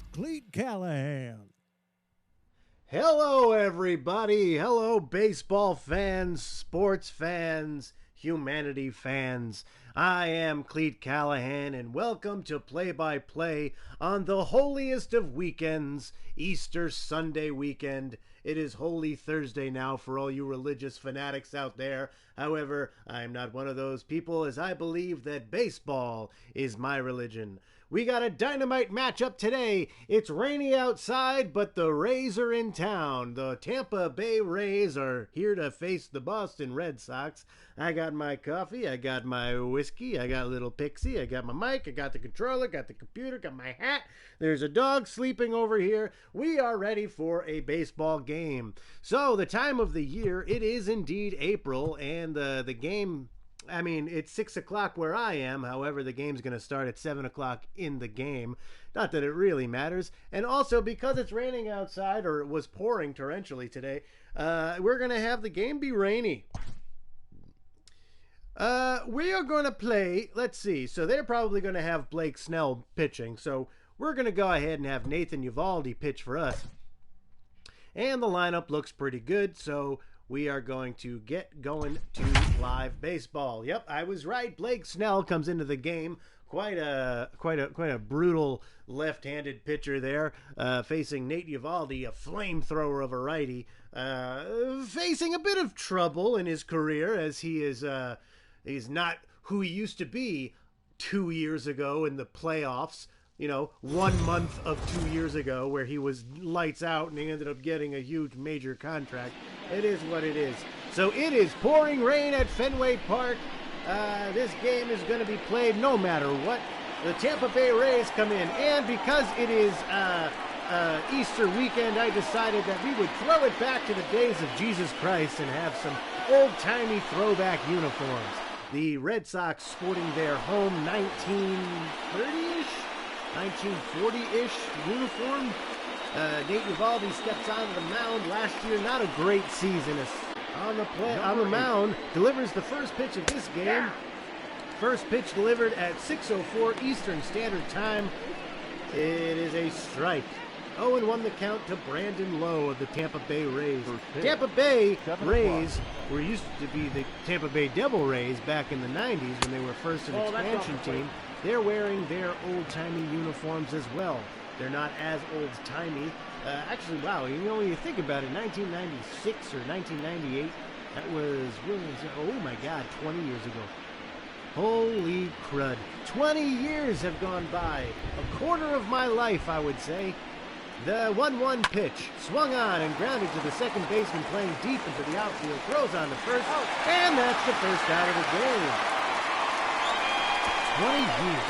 with Cleat Callahan. Hello, everybody. Hello, baseball fans, sports fans, humanity fans. I am Cleat Callahan, and welcome to Play-by-Play on the holiest of weekends, Easter Sunday weekend. It is Holy Thursday now for all you religious fanatics out there. However, I am not one of those people, as I believe that baseball is my religion. We got a dynamite matchup today. It's rainy outside, but the Rays are in town. The Tampa Bay Rays are here to face the Boston Red Sox. I got my coffee, I got my whiskey, I got a little pixie, I got my mic, I got the controller, got the computer, got my hat. There's a dog sleeping over here. We are ready for a baseball game. So the time of the year, it is indeed April, and the game... I mean, it's 6 o'clock where I am. However, the game's going to start at 7 o'clock in the game. Not that it really matters. And also, because it's raining outside, or it was pouring torrentially today, we're going to have the game be rainy. We are going to play, let's see. So they're probably going to have Blake Snell pitching. So we're going to go ahead and have Nathan Eovaldi pitch for us. And the lineup looks pretty good, so we are going to get going to live baseball. Yep, I was right. Blake Snell comes into the game. Quite a brutal left-handed pitcher there, facing Nate Eovaldi, a flamethrower of a righty, facing a bit of trouble in his career, as he's not who he used to be 2 years ago in the playoffs. You know, 1 month of 2 years ago, where he was lights out and he ended up getting a huge major contract. It is what it is. So it is pouring rain at Fenway Park. This game is going to be played no matter what. The Tampa Bay Rays come in, and because it is Easter weekend, I decided that we would throw it back to the days of Jesus Christ and have some old-timey throwback uniforms. The Red Sox sporting their home 1930-ish? 1940-ish uniform. Nate Eovaldi steps onto the mound last year. Not a great season. On the mound, delivers the first pitch of this game. First pitch delivered at 6:04 Eastern Standard Time. It is a strike. 0-1 the count to Brandon Lowe of the Tampa Bay Rays. Tampa Bay Rays were used to be the Tampa Bay Devil Rays back in the 90s when they were first an expansion team. They're wearing their old-timey uniforms as well. They're not as old-timey. Actually, wow, you know, when you think about it, 1996 or 1998, that was, oh my God, 20 years ago. Holy crud. 20 years have gone by. A quarter of my life, I would say. The 1-1 pitch, swung on and grounded to the second baseman playing deep into the outfield, throws on to first, and that's the first out of the game. 20 years.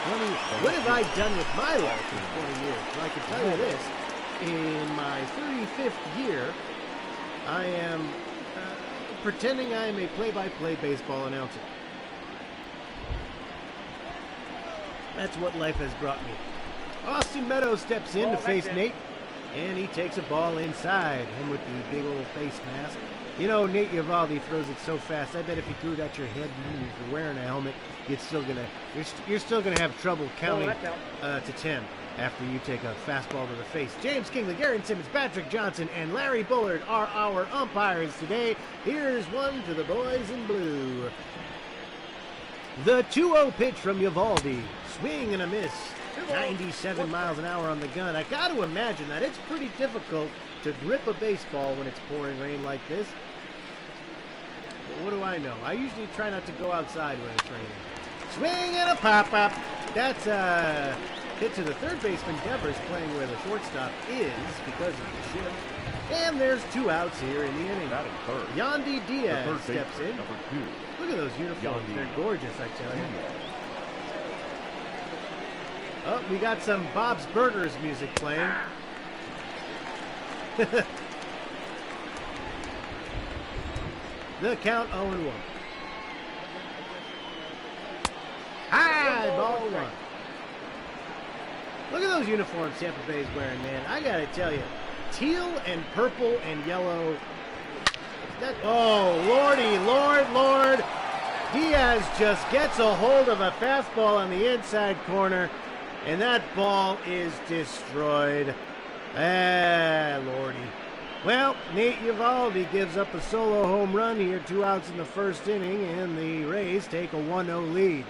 20. What have I done with my life in 20 years? Well, I can tell you this. In my 35th year, I am pretending I am a play-by-play baseball announcer. That's what life has brought me. Austin Meadows steps in to face Nate, and he takes a ball inside, him with the big old face mask. You know, Nate Eovaldi throws it so fast. I bet if he threw it at your head and you're wearing a helmet, you're still gonna have trouble counting to 10 after you take a fastball to the face. James Kingley, Aaron Simmons, Patrick Johnson, and Larry Bullard are our umpires today. Here's one to the boys in blue. The 2-0 pitch from Eovaldi, swing and a miss. 97 miles an hour on the gun. I got to imagine that it's pretty difficult to grip a baseball when it's pouring rain like this. But what do I know? I usually try not to go outside when it's raining. Swing and a pop-up. That's a hit to the third baseman. Devers playing where the shortstop is because of the shift. And there's 2 outs here in the inning. Yandy Diaz steps in. Look at those uniforms. They're gorgeous, I tell you. Oh, we got some Bob's Burgers music playing. The count 0-1. High ball 1. Look at those uniforms Tampa Bay's wearing, man. I gotta tell you, teal and purple and yellow. Oh, lordy, Lord. Diaz just gets a hold of a fastball on the inside corner. And that ball is destroyed. Ah, Lordy. Well, Nate Eovaldi gives up a solo home run here, 2 outs in the first inning, and the Rays take a 1-0 lead.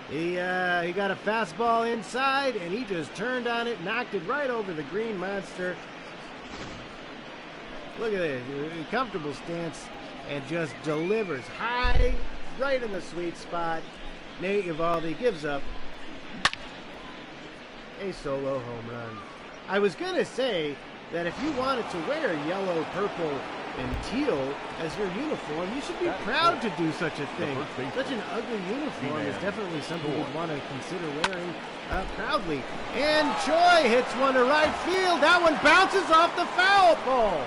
He got a fastball inside, and he just turned on it, knocked it right over the green monster. Look at this, comfortable stance, and just delivers high, right in the sweet spot. Nate Eovaldi gives up a solo home run. I was going to say that if you wanted to wear yellow, purple, and teal as your uniform, you should be proud to do such a thing. Such an ugly uniform is definitely something you'd want to consider wearing proudly. And Choi hits one to right field. That one bounces off the foul pole.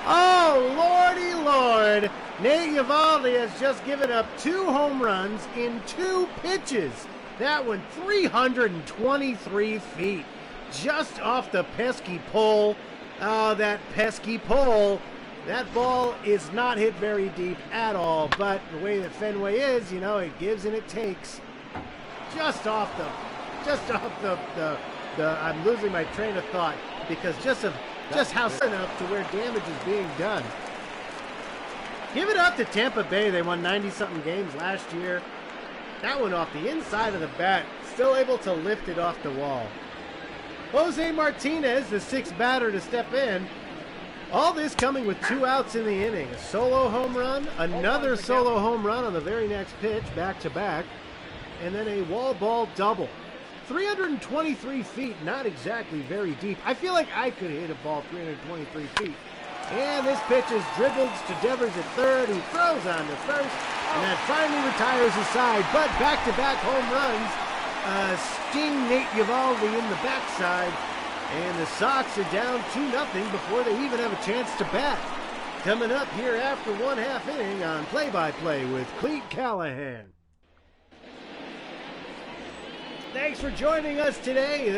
Oh, Lordy Lord. Nate Eovaldi has just given up 2 home runs in 2 pitches. That one 323 feet. Just off the pesky pole. Oh, that pesky pole. That ball is not hit very deep at all, but the way that Fenway is, you know, it gives and it takes. Just off the I'm losing my train of thought because just how enough to where damage is being done. Give it up to Tampa Bay. They won 90-something games last year. That one off the inside of the bat, still able to lift it off the wall. Jose Martinez, the 6th batter to step in. All this coming with 2 outs in the inning. A solo home run, another solo home run on the very next pitch, back-to-back, and then a wall ball double. 323 feet, not exactly very deep. I feel like I could hit a ball 323 feet. And this pitch is dribbled to Devers at third, who throws on to first, and that finally retires his side. But back-to-back home runs sting Nate Eovaldi in the backside. And the Sox are down 2-0 before they even have a chance to bat. Coming up here after 1/2 inning on Play-by-Play with Cleat Callahan. Thanks for joining us today.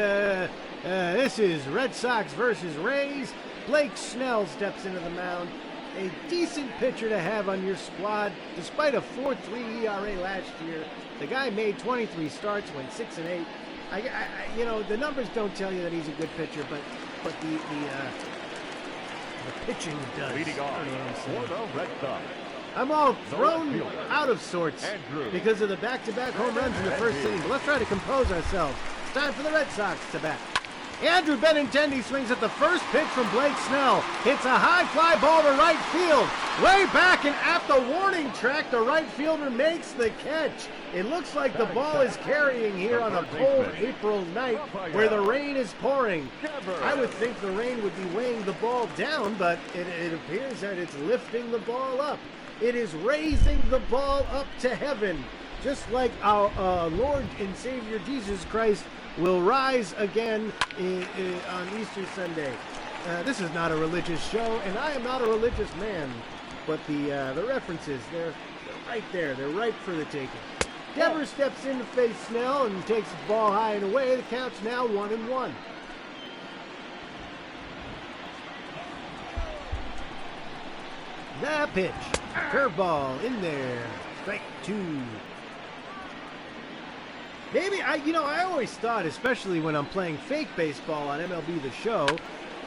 This is Red Sox versus Rays. Blake Snell steps into the mound. A decent pitcher to have on your squad. Despite a 4.3 ERA last year, the guy made 23 starts, went 6-8. You know, the numbers don't tell you that he's a good pitcher, but the pitching does. Leading on for the Red Sox. I'm all thrown out of sorts because of the back-to-back home runs in the first inning. But let's try to compose ourselves. It's time for the Red Sox to bat. Andrew Benintendi swings at the first pitch from Blake Snell. Hits a high fly ball to right field. Way back and at the warning track, the right fielder makes the catch. It looks like the ball is carrying here on a cold April night where the rain is pouring. I would think the rain would be weighing the ball down, but it appears that it's lifting the ball up. It is raising the ball up to heaven, just like our Lord and Savior Jesus Christ will rise again on Easter Sunday. This is not a religious show, and I am not a religious man, but the references, they're right there. They're ripe for the taking. Devers steps in to face Snell and takes the ball high and away. The count's now 1-1. The pitch. Curveball in there. Strike 2. Maybe, I always thought, especially when I'm playing fake baseball on MLB The Show,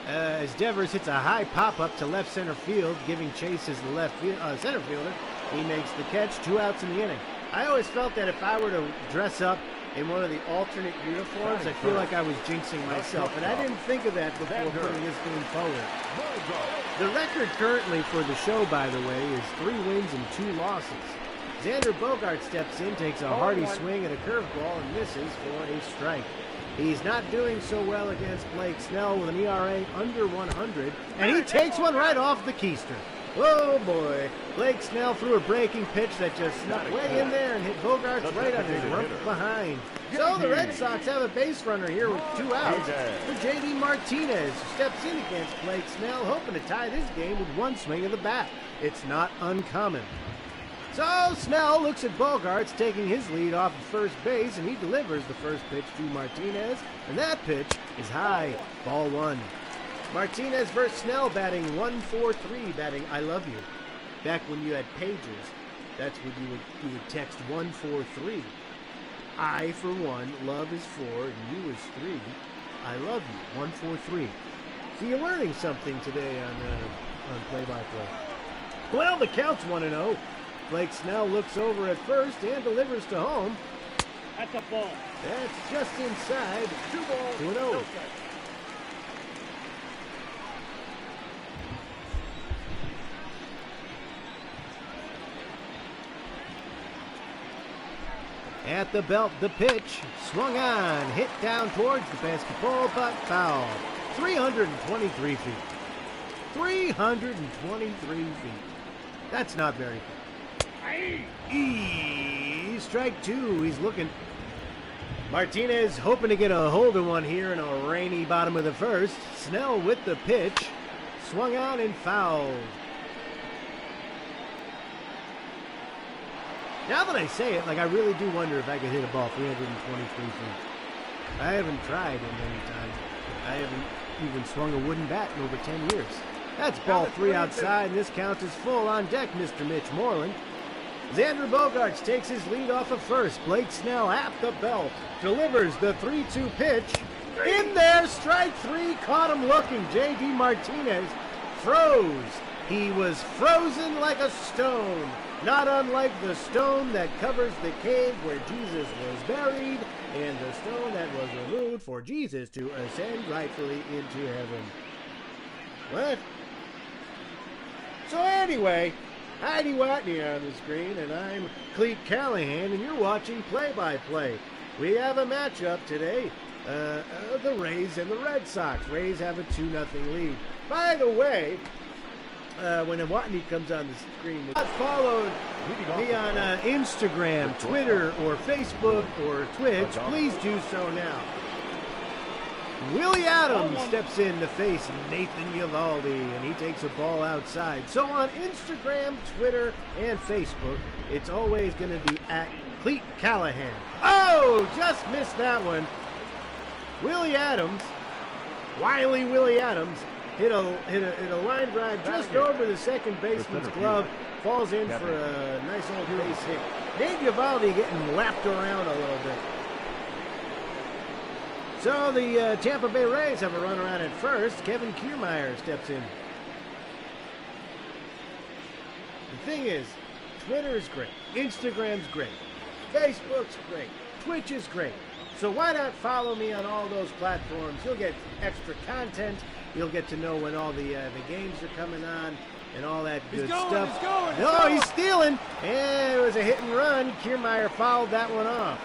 as Devers hits a high pop-up to left center field, giving chase as the left center fielder. He makes the catch, 2 outs in the inning. I always felt that if I were to dress up in one of the alternate uniforms, I feel like I was jinxing myself, and I didn't think of that before putting this game forward. The record currently for the show, by the way, is 3 wins and 2 losses. Xander Bogaerts steps in, takes a hearty swing at a curveball and misses for a strike. He's not doing so well against Blake Snell with an ERA under 100, and he takes one right off the keister. Oh boy, Blake Snell threw a breaking pitch that just snuck way in there and hit Bogaerts right on his rump behind. So the Red Sox have a base runner here with 2 outs for J.D. Martinez, who steps in against Blake Snell, hoping to tie this game with 1 swing of the bat. It's not uncommon. So Snell looks at Bogaerts taking his lead off of first base, and he delivers the first pitch to Martinez, and that pitch is high, ball 1. Martinez versus Snell batting 1-4-3, batting I love you. Back when you had pagers, that's what you would text 143. I, for 1, love is 4, and you is 3. I love you, 143. So you're learning something today on play-by-play. Well, the count's 1-0. Blake Snell looks over at first and delivers to home. That's a ball. That's just inside. 2 balls. 2-0. No strikes. At the belt, the pitch. Swung on. Hit down towards the basketball, but foul. 323 feet. 323 feet. That's not very good. Strike 2. He's looking. Martinez hoping to get a hold of one here in a rainy bottom of the first. Snell with the pitch. Swung on and fouled. Now that I say it, I really do wonder if I could hit a ball 323 feet. I haven't tried in any time. I haven't even swung a wooden bat in over 10 years. That's ball 3 outside, and this count is full. On deck, Mr. Mitch Moreland. Xander Bogaerts takes his lead off of first. Blake Snell at the belt. Delivers the 3-2 pitch. In there, strike 3. Caught him looking. J.D. Martinez froze. He was frozen like a stone. Not unlike the stone that covers the cave where Jesus was buried, and the stone that was removed for Jesus to ascend rightfully into heaven. What? So anyway, Heidi Watney on the screen, and I'm Cleat Callahan, and you're watching Play-by-Play. We have a matchup today, the Rays and the Red Sox. Rays have a 2-0 lead. By the way, when Watney comes on the screen, follow me on Instagram, Twitter, or Facebook, or Twitch. Please do so now. Willie Adams steps in to face Nathan Eovaldi, and he takes a ball outside. So on Instagram, Twitter, and Facebook, it's always going to be at Cleat Callahan. Oh, just missed that one. Willie Adams, wily Willie Adams, hit a line drive just over the second baseman's glove. Falls in for a nice old base hit. Nate Eovaldi getting lapped around a little bit. So the Tampa Bay Rays have a run around at first. Kevin Kiermaier steps in. The thing is, Twitter is great. Instagram's great. Facebook's great. Twitch is great. So why not follow me on all those platforms? You'll get extra content. You'll get to know when all the games are coming on and all that good stuff. He's stealing. And it was a hit and run. Kiermaier fouled that one off.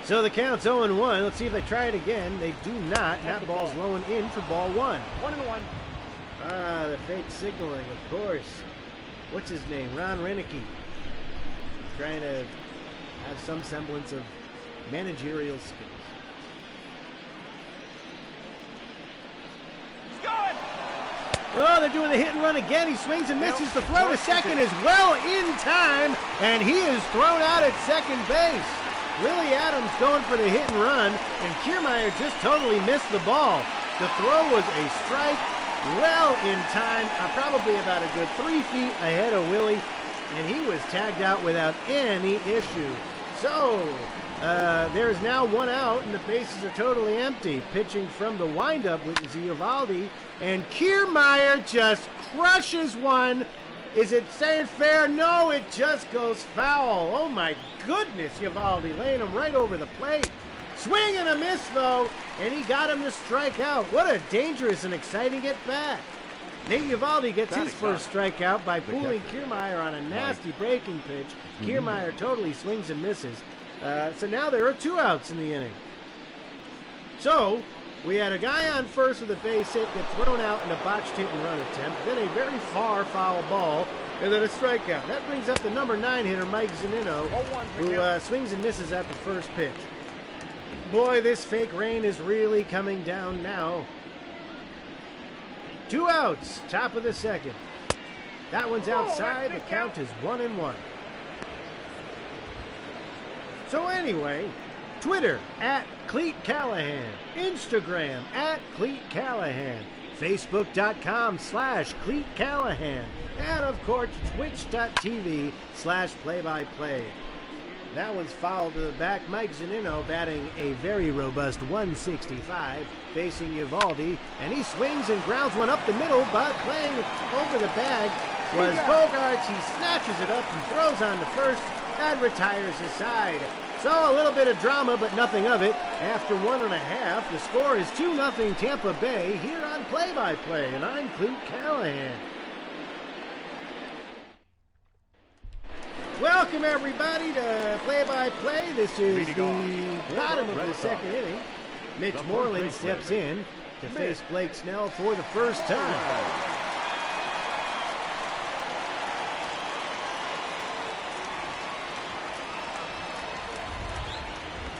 So the count's 0-1. Let's see if they try it again. They do not. That ball's low and in for ball 1. 1-1. Ah, the fake signaling, of course. What's his name? Ron Renicky. Trying to have some semblance of managerial skills. Oh, they're doing the hit and run again. He swings and misses. The throw to second is well in time, and he is thrown out at second base. Willie Adams going for the hit and run, and Kiermaier just totally missed the ball. The throw was a strike well in time, probably about a good 3 feet ahead of Willie, and he was tagged out without any issue. So, there's now 1 out, and the bases are totally empty. Pitching from the windup with Eovaldi, and Kiermaier just crushes one. Is it safe fair? No, it just goes foul. Oh my goodness, Eovaldi laying him right over the plate. Swing and a miss though, and he got him to strike out. What a dangerous and exciting at bat. Nate Eovaldi gets his first strikeout by fooling Kiermaier on a nasty breaking pitch. Kiermaier totally swings and misses. So now there are 2 outs in the inning. So, we had a guy on first with a base hit get thrown out in a botched hit and run attempt, then a very far foul ball, and then a strikeout. That brings up the number 9 hitter, Mike Zunino, who swings and misses at the first pitch. Boy, this fake rain is really coming down now. 2 outs, top of the second. That one's outside. The count is 1-1. So anyway, Twitter at Cleat Callahan, Instagram at Cleat Callahan, Facebook.com/Cleat Callahan, and of course Twitch.tv/play-by-play. That one's fouled to the back. Mike Zunino batting a very robust 165, facing Uvalde, and he swings and grounds one up the middle, but playing over the bag was Bogarts. He snatches it up and throws on to first and retires his side. So a little bit of drama, but nothing of it. After 1.5, the score is 2-0 Tampa Bay here on Play-by-Play, and I'm Cleat Callahan. Welcome, everybody, to Play-by-Play. This is the bottom of the second inning. Mitch Moreland steps in to face Blake Snell for the first time.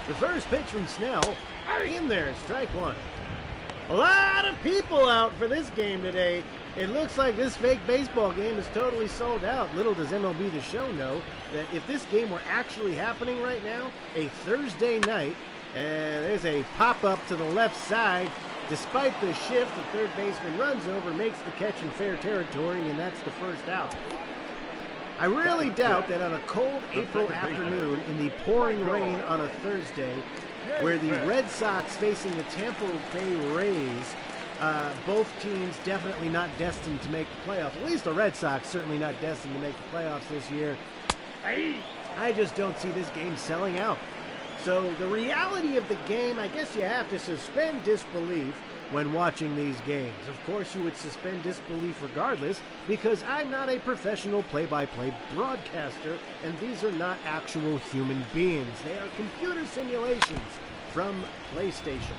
The first pitch from Snell, in there, strike one. A lot of people out for this game today. It looks like this fake baseball game is totally sold out. Little does MLB The Show know that if this game were actually happening right now, a Thursday night, and there's a pop-up to the left side. Despite the shift, the third baseman runs over, makes the catch in fair territory, and that's the first out. I really doubt that on a cold April afternoon in the pouring rain on a Thursday, where the Red Sox facing the Tampa Bay Rays, both teams definitely not destined to make the playoffs. At least the Red Sox certainly not destined to make the playoffs this year. I just don't see this game selling out. So the reality of the game, I guess you have to suspend disbelief when watching these games. Of course, you would suspend disbelief regardless, because I'm not a professional play-by-play broadcaster, and these are not actual human beings. They are computer simulations from PlayStation.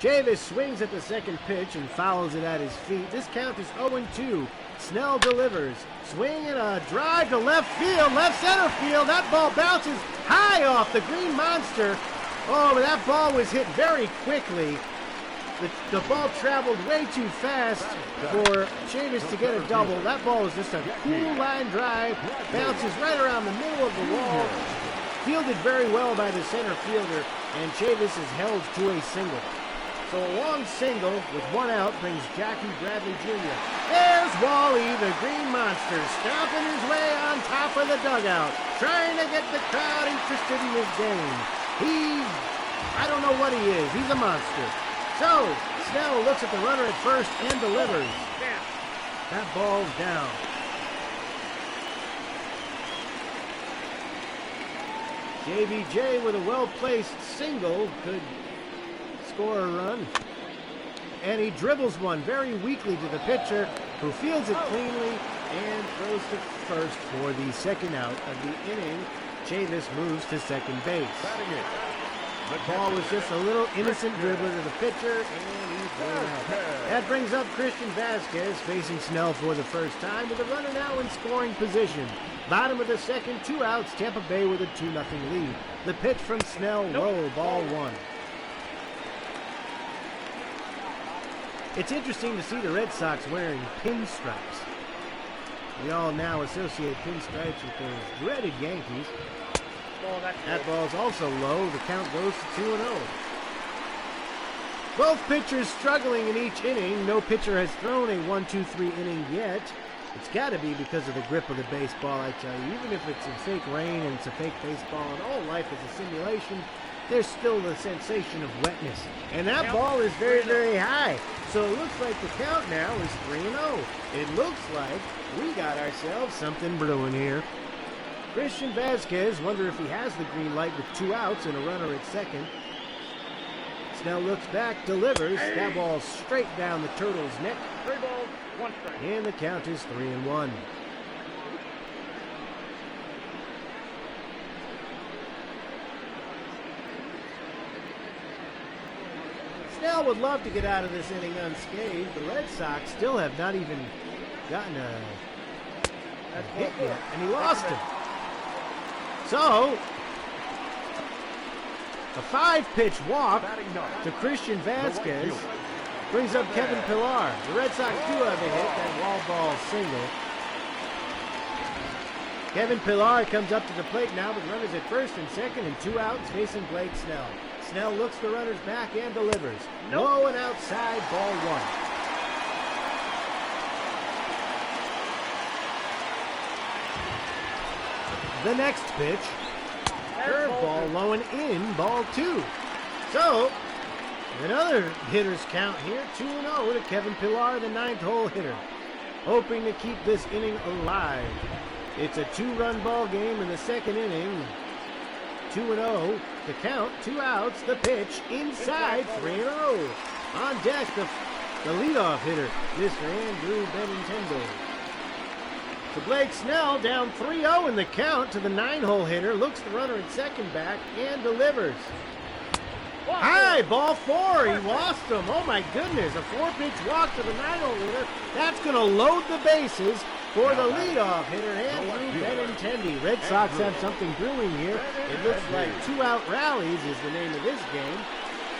Chavis swings at the second pitch and fouls it at his feet. This count is 0-2. Snell delivers. Swing and a drive to left field, left center field. That ball bounces high off the green monster. Oh, but that ball was hit very quickly. The ball traveled way too fast for Chavis to get a double. That ball is just a cool line drive. Bounces right around the middle of the wall. Fielded very well by the center fielder, and Chavis is held to a single. So a long single with one out brings Jackie Bradley Jr. There's Wally, the green monster, stomping his way on top of the dugout, trying to get the crowd interested in his game. I don't know what he is. He's a monster. So, Snell looks at the runner at first and delivers. That ball's down. JBJ with a well-placed single could score a run. And he dribbles one very weakly to the pitcher, who fields it cleanly and throws to first for the second out of the inning. Chavis moves to second base. The ball was just a little innocent dribbler to the pitcher, and he's thrown out. That brings up Christian Vasquez, facing Snell for the first time, with a runner now in scoring position. Bottom of the second, 2 outs, Tampa Bay with a 2-0 lead. The pitch from Snell, low, ball one. It's interesting to see the Red Sox wearing pinstripes. We all now associate pinstripes with those dreaded Yankees. That ball's also low. The count goes to 2-0. Both pitchers struggling in each inning. No pitcher has thrown a 1-2-3 inning yet. It's got to be because of the grip of the baseball, I tell you. Even if it's a fake rain and it's a fake baseball and all life is a simulation, there's still the sensation of wetness. And that ball is very, very high. So it looks like the count now is 3-0. It looks like we got ourselves something brewing here. Christian Vasquez, wonder if he has the green light with 2 outs and a runner at second. Snell looks back, delivers. That ball straight down the Turtles' neck. 3 balls, 1 strike. And the count is 3-1. Snell would love to get out of this inning unscathed. The Red Sox still have not even gotten a hit yet, and he lost it. So, a 5-pitch walk to Christian Vasquez brings up Kevin Pillar. The Red Sox do have a hit, that wall ball single. Kevin Pillar comes up to the plate now with runners at first and second and 2 outs facing Blake Snell. Snell looks the runners back and delivers. Low and outside, ball 1. the next pitch. Curveball low and in, ball 2. So, another hitter's count here, 2-0 to Kevin Pillar, the 9th hole hitter. Hoping to keep this inning alive. It's a 2-run ball game in the second inning. 2-0, the count, 2 outs, the pitch, inside, 3-0. On deck, the leadoff hitter, Mr. Andrew Benintendi. So Blake Snell down 3-0 in the count to the 9-hole hitter, looks the runner at second back, and delivers. High, ball 4, he lost him. Oh my goodness, a 4-pitch walk to the 9-hole hitter. That's going to load the bases for the leadoff hitter, Andrew Benintendi. Red Sox have something brewing here. It looks like 2-out rallies is the name of this game.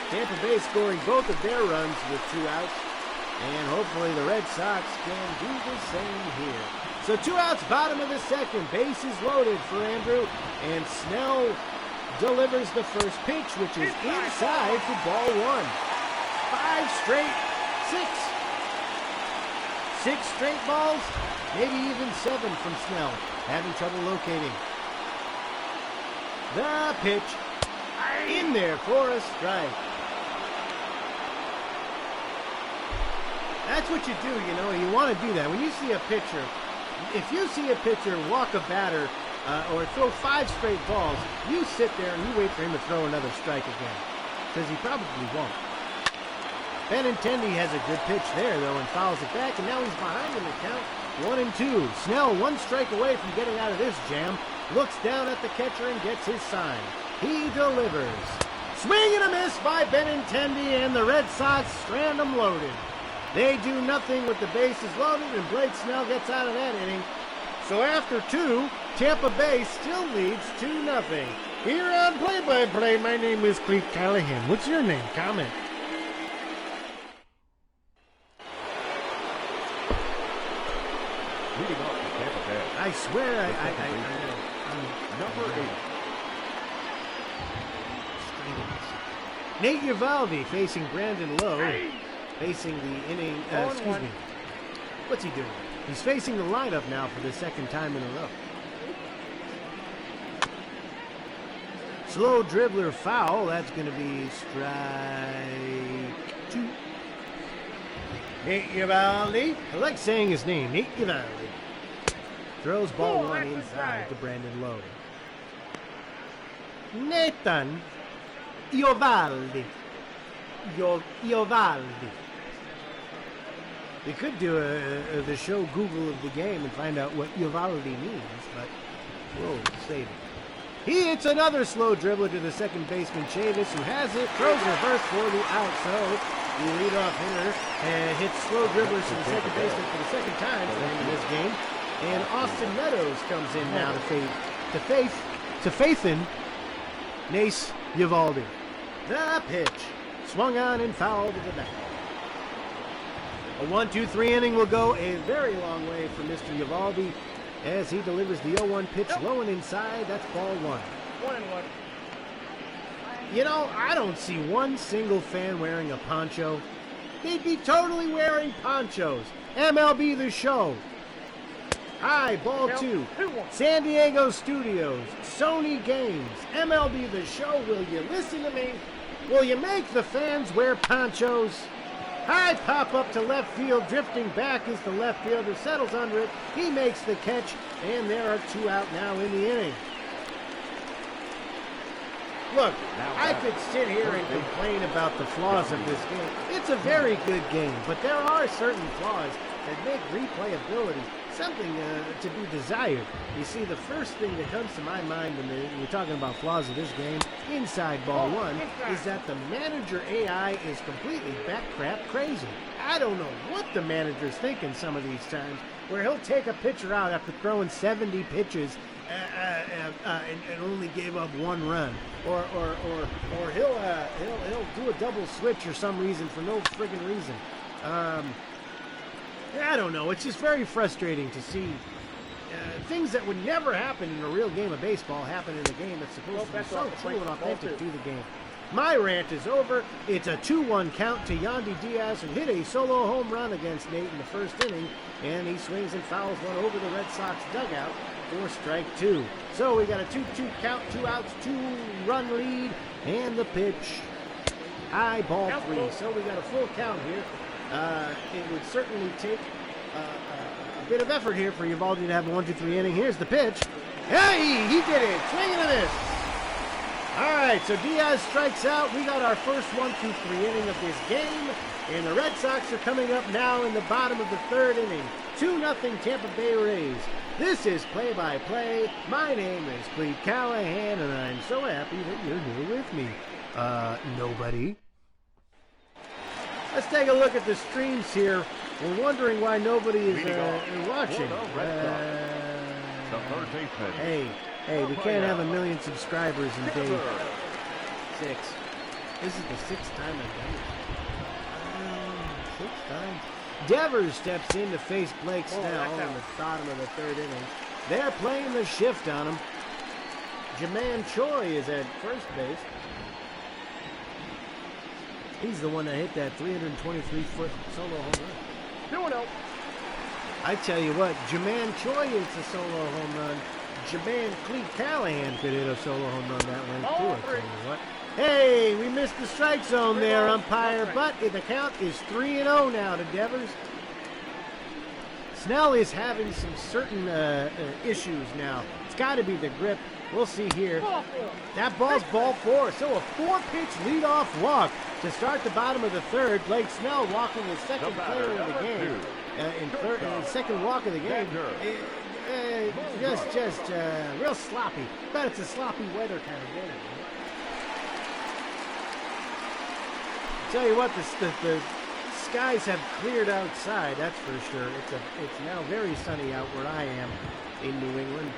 Tampa Bay scoring both of their runs with 2 outs, and hopefully the Red Sox can do the same here. So 2 outs, bottom of the second, bases loaded for Andrew, and Snell delivers the first pitch, which is inside for ball 1. 5 straight, 6 straight balls, maybe even 7 from Snell. Having trouble locating. The pitch in there for a strike. That's what you do, you know. You want to do that. When you see a pitcher, if you see a pitcher walk a batter or throw 5 straight balls, you sit there and you wait for him to throw another strike again, because he probably won't. Benintendi has a good pitch there, though, and fouls it back, and now he's behind in the count, 1-2. Snell 1 strike away from getting out of this jam, looks down at the catcher and gets his sign. He delivers. Swing and a miss by Benintendi, and the Red Sox strand them loaded. They do nothing with the bases loaded, and Blake Snell gets out of that inning. So after 2, Tampa Bay still leads 2-0. Here on Play-by-Play, my name is Cleat Callahan. What's your name? Comment. Leading off for Tampa Bay. I swear I'm Number 8. Nate Uvalde facing Brandon Lowe. Facing the inning, excuse me. What's he doing? He's facing the lineup now for the second time in a row. Slow dribbler foul. That's going to be strike 2. Nate Uvalde. I like saying his name. Nate Uvalde. Throws ball 1 inside to Brandon Lowe. Nathan Uvalde. Uvalde. We could do the show Google of the game and find out what Uvalde means, but we'll save it. He hits another slow dribbler to the second baseman, Chavis, who has it, throws reverse for the out. So the leadoff hitter hits slow dribblers to the second baseman for the second time for the end of this game. And Austin Meadows comes in now to faith-in Nace Uvalde. The pitch. Swung on and fouled to the back. A 1-2-3 inning will go a very long way for Mr. Uvalde as he delivers the 0-1 pitch low and inside. That's ball 1. 1-1. You know, I don't see one single fan wearing a poncho. They'd be totally wearing ponchos. MLB The Show. High, ball 2. San Diego Studios. Sony Games. MLB The Show. Will you listen to me? Will you make the fans wear ponchos? High pop up to left field, drifting back as the left fielder settles under it. He makes the catch, and there are 2 out now in the inning. Look, I could sit here and complain about the flaws of this game. It's a very good game, but there are certain flaws that make replayability something to be desired. You see, the first thing that comes to my mind when we're talking about flaws of this game, inside ball 1, is that the manager AI is completely backcrap crazy. I don't know what the manager's thinking some of these times, where he'll take a pitcher out after throwing 70 pitches and only gave up 1 run, or he'll do a double switch or some reason for no friggin' reason. I don't know. It's just very frustrating to see things that would never happen in a real game of baseball happen in a game that's supposed to be so true and authentic to the game. My rant is over. It's a 2-1 count to Yandy Diaz, who hit a solo home run against Nate in the first inning, and he swings and fouls one over the Red Sox dugout. for strike two. So we got a 2-2 count, 2 outs, 2-run lead, and the pitch. High ball 3. So we got a full count here. It would certainly take a bit of effort here for Uvalde to have a 1-2-3 inning. Here's the pitch. Hey, he did it. Swing and a miss. All right, so Diaz strikes out. We got our first 1-2-3 inning of this game, and the Red Sox are coming up now in the bottom of the third inning. 2-0 Tampa Bay Rays. This is play-by-play. My name is Cleat Callahan, and I'm so happy that you're here with me. Nobody. Let's take a look at the streams here. We're wondering why nobody is watching. Hey, we can't have 1 million subscribers in day 6. This is the 6th time I've done it. 6 times. Devers steps in to face Blake Snell in the bottom of the third inning. They're playing the shift on him. Jaman Choi is at first base. He's the one that hit that 323-foot solo home run. 2-0. I tell you what, Jaman Choi hits a solo home run. Jaman Cleat Callahan could hit a solo home run that length too, I tell you what. Hey, we missed the strike zone there, umpire, but the count is 3-0 now to Devers. Snell is having some certain issues now. It's got to be the grip. We'll see here. That ball's ball 4. So a 4-pitch leadoff walk to start the bottom of the third. Blake Snell walking his second player of the game. In second walk of the game. Just real sloppy. But it's a sloppy weather kind of game. I tell you what, the skies have cleared outside, that's for sure. It's now very sunny out where I am in New England.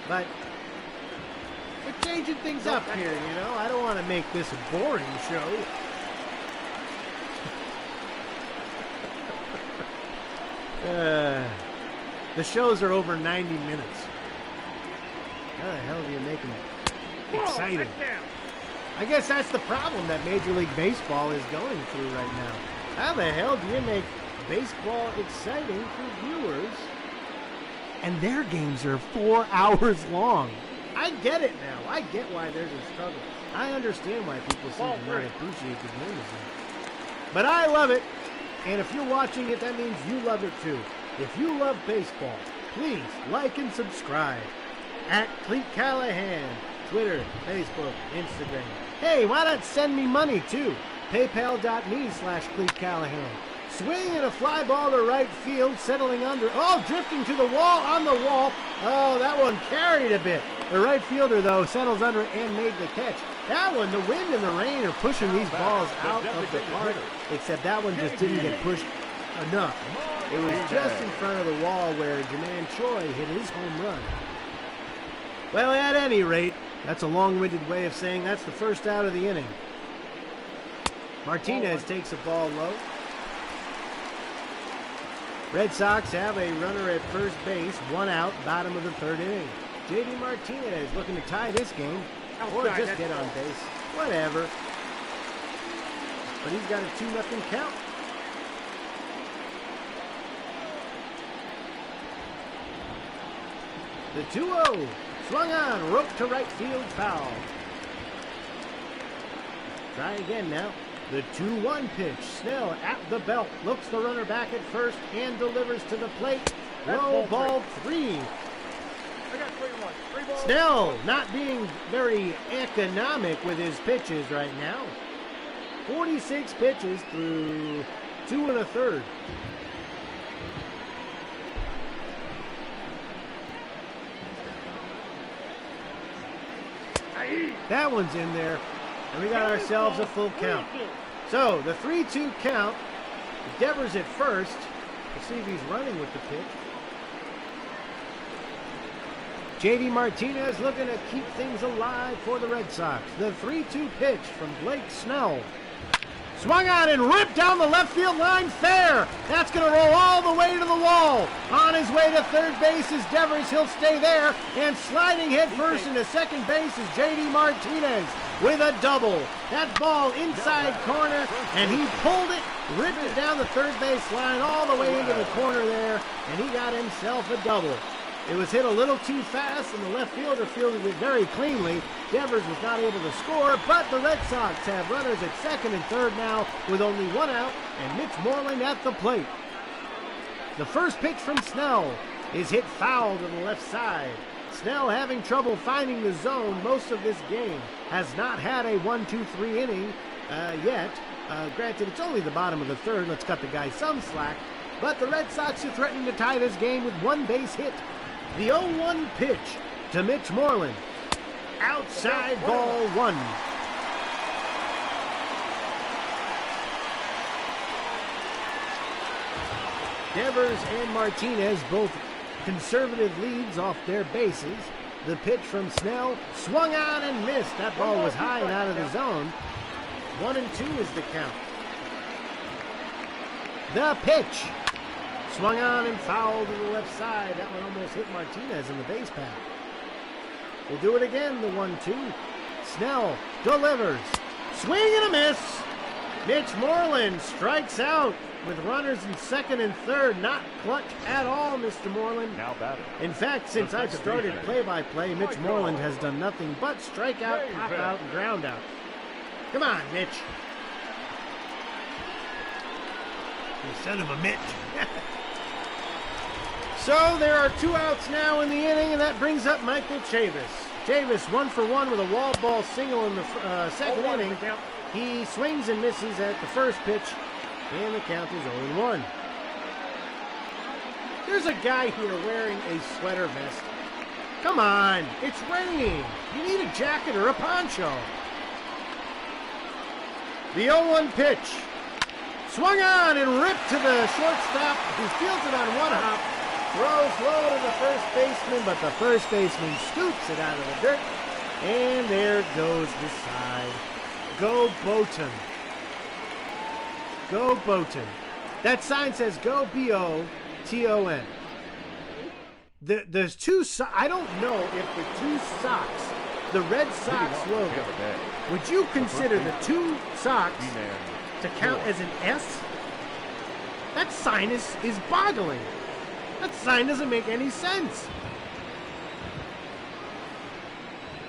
But we're changing things up here, you know. I don't want to make this a boring show. The shows are over 90 minutes. How the hell do you make them exciting? I guess that's the problem that Major League Baseball is going through right now. How the hell do you make baseball exciting for viewers? And their games are 4 hours long. I get it now. I get why there's a struggle. I understand why people seem to not appreciate the game as much. But I love it. And if you're watching it, that means you love it too. If you love baseball, please like and subscribe. At Cleat Callahan. Twitter, Facebook, Instagram. Hey, why not send me money too? PayPal.me/Cleat Callahan. Swing and a fly ball to right field, settling under. Oh, drifting to the wall, on the wall. Oh, that one carried a bit. The right fielder, though, settles under and made the catch. That one, the wind and the rain are pushing these balls out of the park. Except that one just didn't get pushed enough. It was just in front of the wall where Jaman Choi hit his home run. Well, at any rate, that's a long-winded way of saying that's the first out of the inning. Martinez takes a ball low. Red Sox have a runner at first base, 1 out, bottom of the third inning. J.D. Martinez looking to tie this game, or just get on base, whatever. But he's got a 2-0 count. The 2-0, swung on, rope to right field, foul. Try again now. The 2-1 pitch. Snell at the belt. Looks the runner back at first and delivers to the plate. Low ball 3. I got 3-1. Snell not being very economic with his pitches right now. 46 pitches through 2 1/3. That one's in there. And we got ourselves a full count. So, the 3-2 count. Devers at first. We'll see if he's running with the pitch. J.D. Martinez looking to keep things alive for the Red Sox. The 3-2 pitch from Blake Snell. Swung on and ripped down the left field line, fair. That's going to roll all the way to the wall. On his way to third base is Devers. He'll stay there. And sliding head first into second base is J.D. Martinez with a double. That ball inside corner, and he pulled it, ripped it down the third base line all the way into the corner there, and he got himself a double. It was hit a little too fast, and the left fielder fielded it very cleanly. Devers was not able to score, but the Red Sox have runners at second and third now with only one out, and Mitch Moreland at the plate. The first pitch from Snell is hit foul to the left side. Snell having trouble finding the zone most of this game. Has not had a 1-2-3 inning yet. Granted, it's only the bottom of the third. Let's cut the guy some slack. But the Red Sox are threatening to tie this game with one base hit. The 0-1 pitch to Mitch Moreland. Outside ball one. Devers and Martinez both conservative leads off their bases. The pitch from Snell swung on and missed. That ball was high and out of the zone. 1-2 is the count. The pitch swung on and fouled to the left side. That one almost hit Martinez in the base path. We'll do it again, the 1-2. Snell delivers. Swing and a miss. Mitch Moreland strikes out with runners in second and third. Not clutch at all, Mr. Moreland. Now batting. In fact, since I've started play-by-play, Mitch Moreland has done nothing but strike out, pop out, and ground out. Come on, Mitch. You son of a Mitch. So there are 2 outs now in the inning, and that brings up Michael Chavis. Chavis 1-for-1 with a wall ball single in the second inning. He swings and misses at the first pitch, and the count is 0-1. There's a guy here wearing a sweater vest. Come on, it's raining. You need a jacket or a poncho. The 0-1 pitch. Swung on and ripped to the shortstop, who fields it on one hop. Throws low to the first baseman, but the first baseman scoops it out of the dirt. And there goes the side. Go Boton. Go Boton. That sign says go B-O-T-O-N. There's two I don't know if the 2 socks, the Red Sox logo, would you consider the 2 socks to count as an S? That sign is boggling. That sign doesn't make any sense.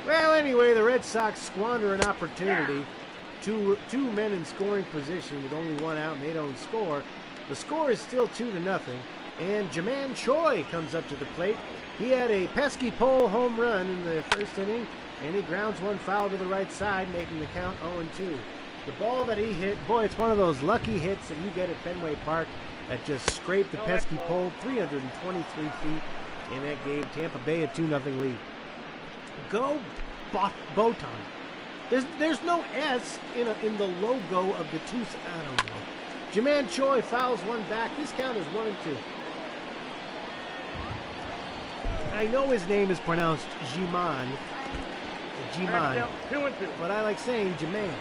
Well, anyway, the Red Sox squander an opportunity. Two men in scoring position with only 1 out, and they don't score. The score is still 2-0, and Jaman Choi comes up to the plate. He had a pesky pole home run in the first inning, and he grounds one foul to the right side, making the count 0-2. The ball that he hit, boy, it's one of those lucky hits that you get at Fenway Park that just scraped the pesky pole 323 feet, and that gave Tampa Bay a 2-0 lead. Go Boton. There's no S in the logo of the 2. I don't know. Jaman Choi fouls one back. This count is 1-2. I know his name is pronounced Jiman, but I like saying Jaman.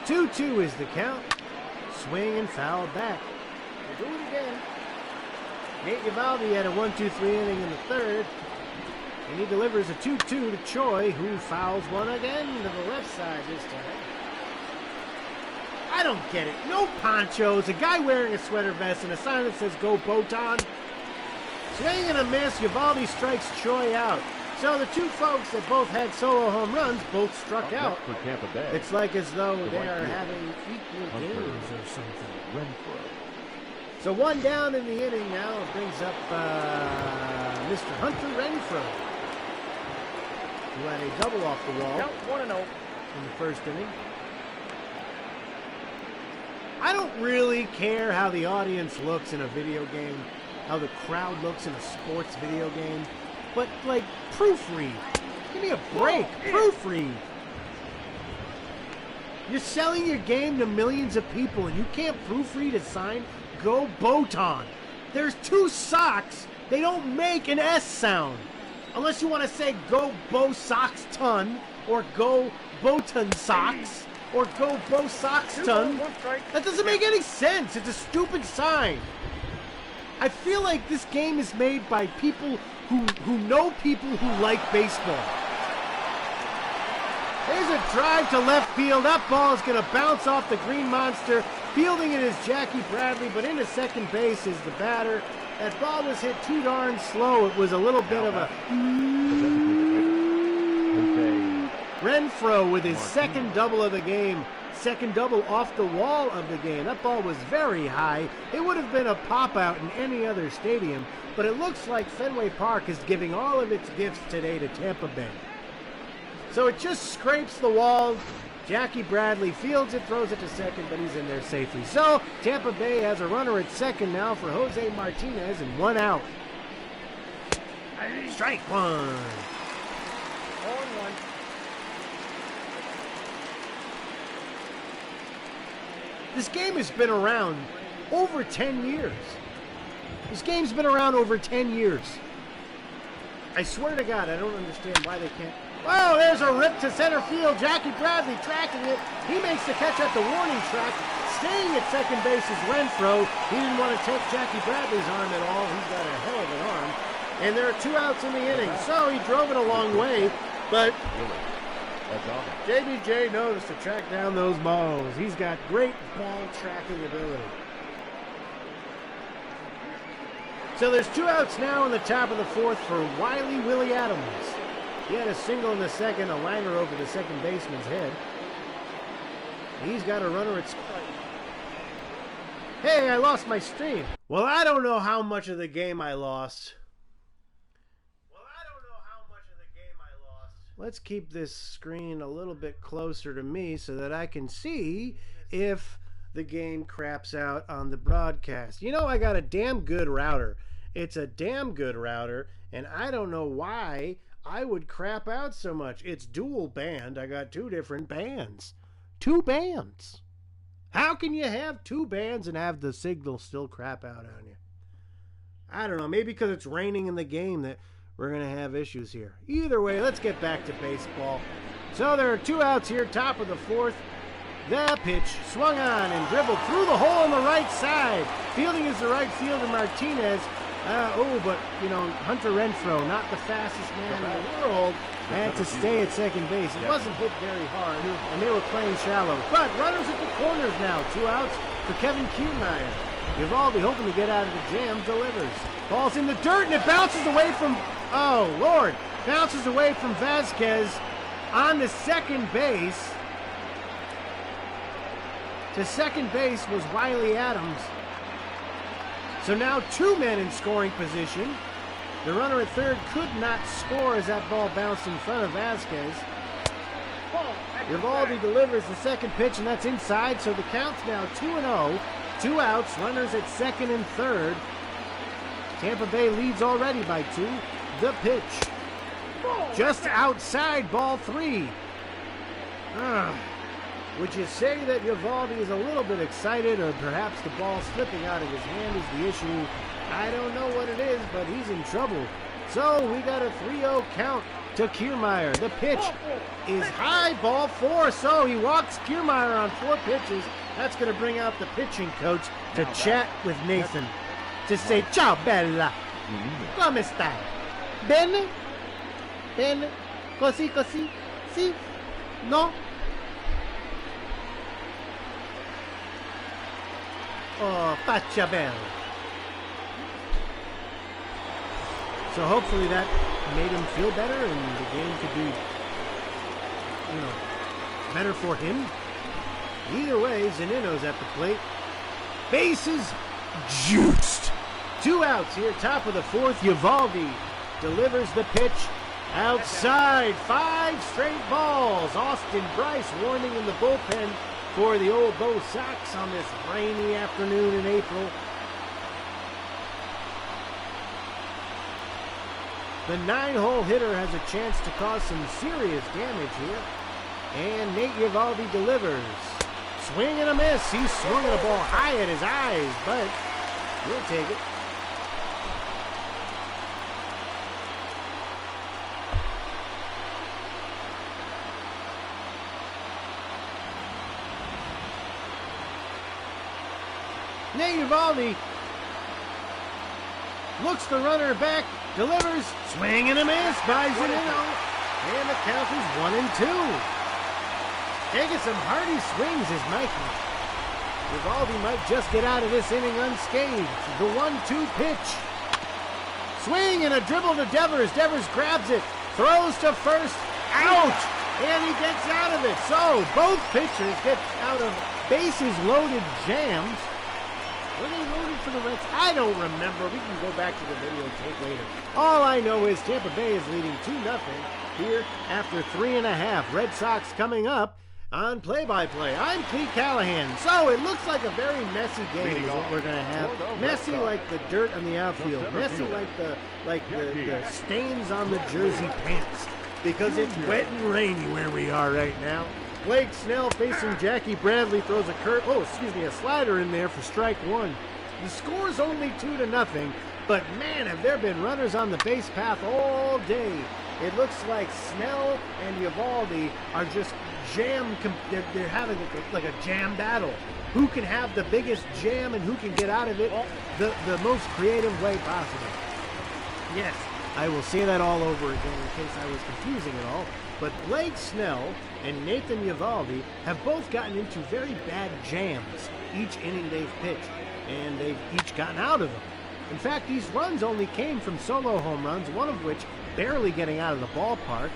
2-2 is the count. Swing and foul back. We'll do it again. Nate Eovaldi had a 1-2-3 inning in the third, and he delivers a 2-2 to Choi, who fouls one again to the left side this time. I don't get it. No ponchos, a guy wearing a sweater vest, and a sign that says go Boton. Swing and a miss. Eovaldi strikes Choi out. So the 2 folks that both had solo home runs both struck out. For Tampa Bay. It's like as though they are having equal games or something. Renfroe. So 1 down in the inning now. It brings up Mr. Hunter Renfroe, who had a double off the wall Count 1-0 in the first inning. I don't really care how the audience looks in a video game, how the crowd looks in a sports video game. But, like, proofread. Give me a break. Proofread. You're selling your game to millions of people, and you can't proofread a sign? Go Boton. There's 2 socks. They don't make an S sound. Unless you want to say go Bo Sox Ton, or go Boton Socks, or go Bo Sox Ton. That doesn't make any sense. It's a stupid sign. I feel like this game is made by people who know people who like baseball. There's a drive to left field. That ball is going to bounce off the green monster. Fielding it is Jackie Bradley, but into second base is the batter. That ball was hit too darn slow. It was a little bit of a... Renfroe with his second double of the game. Second double off the wall of the game. That ball was very high. It would have been a pop-out in any other stadium, but it looks like Fenway Park is giving all of its gifts today to Tampa Bay. So it just scrapes the wall. Jackie Bradley fields it, throws it to second, but he's in there safely. So Tampa Bay has a runner at second now for Jose Martinez and 1 out. Strike one. 0-1. This game has been around over 10 years. This game's been around over 10 years. I swear to God, I don't understand why they can't. Oh, there's a rip to center field. Jackie Bradley tracking it. He makes the catch at the warning track. Staying at second base is Renfroe. He didn't want to take Jackie Bradley's arm at all. He's got a hell of an arm. And there are 2 outs in the inning. So he drove it a long way, but JBJ knows to track down those balls. He's got great ball tracking ability. So there's 2 outs now in the top of the 4th for Willie Adams. He had a single in the second, a liner over the second baseman's head. He's got a runner at second. Hey, I lost my stream. Well, I don't know how much of the game I lost. Let's keep this screen a little bit closer to me so that I can see if the game craps out on the broadcast. You know, I got a damn good router. It's a damn good router, and I don't know why I would crap out so much. It's dual band. I got 2 different bands. 2 bands. How can you have 2 bands and have the signal still crap out on you? I don't know. Maybe because it's raining in the game that we're going to have issues here. Either way, let's get back to baseball. So there are 2 outs here, top of the 4th. The pitch swung on and dribbled through the hole on the right side. Fielding is the right fielder, Martinez. But, Hunter Renfroe, not the fastest man in the world, had to stay at second base. It wasn't hit very hard, and they were playing shallow. But runners at the corners now. 2 outs for Kevin Kiermaier. Eovaldi, hoping to get out of the jam, delivers. Ball's in the dirt, and it bounces away from... Oh, Lord. Bounces away from Vasquez on the second base. To second base was Wiley Adams. So now 2 men in scoring position. The runner at third could not score as that ball bounced in front of Vasquez. Eovaldi delivers the second pitch, and that's inside, so the count's now 2-0. 2 outs, runners at second and third. Tampa Bay leads already by 2. The pitch. Just outside, ball 3. Would you say that Eovaldi is a little bit excited, or perhaps the ball slipping out of his hand is the issue? I don't know what it is, but he's in trouble. So we got a 3-0 count to Kiermaier. The pitch is high, ball 4. So he walks Kiermaier on 4 pitches. That's going to bring out the pitching coach to chat with Nathan. To say, ciao bella, come stai? Bene? Bene? Così, così? Sì? No? Oh, faccia bella. So hopefully that made him feel better and the game could be, better for him. Either way, Zunino's at the plate. Bases juiced. 2 outs here, top of the 4th. Eovaldi delivers the pitch outside. 5 straight balls. Austin Bryce warning in the bullpen for the old Bo Sox on this rainy afternoon in April. The 9-hole hitter has a chance to cause some serious damage here. And Nate Eovaldi delivers. Swing and a miss. He swung at a ball high at his eyes, but he'll take it. Nate Eovaldi looks the runner back, delivers, swing and a miss by Zunino, and the count is 1-2. Taking some hearty swings is Mikey. Eovaldi might just get out of this inning unscathed. The 1-2 pitch. Swing and a dribble to Devers. Devers grabs it, throws to first, out, and he gets out of it. So both pitchers get out of bases loaded jams. Were they loaded for the Reds? I don't remember. We can go back to the videotape later. All I know is Tampa Bay is leading 2-0 here after 3.5. Red Sox coming up on play-by-play. I'm Cleat Callahan. So it looks like a very messy game is what we're going to have. Messy like the dirt on the outfield. Messy like the stains on the jersey pants. Because it's wet and rainy where we are right now. Blake Snell facing Jackie Bradley, throws a slider in there for strike one. The score's only 2-0, but man, have there been runners on the base path all day. It looks like Snell and Eovaldi are just they're having like a jam battle. Who can have the biggest jam and who can get out of it the most creative way possible. Yes, I will say that all over again in case I was confusing it all. But Blake Snell and Nathan Eovaldi have both gotten into very bad jams each inning they've pitched, and they've each gotten out of them. In fact, these runs only came from solo home runs, one of which barely getting out of the ballpark.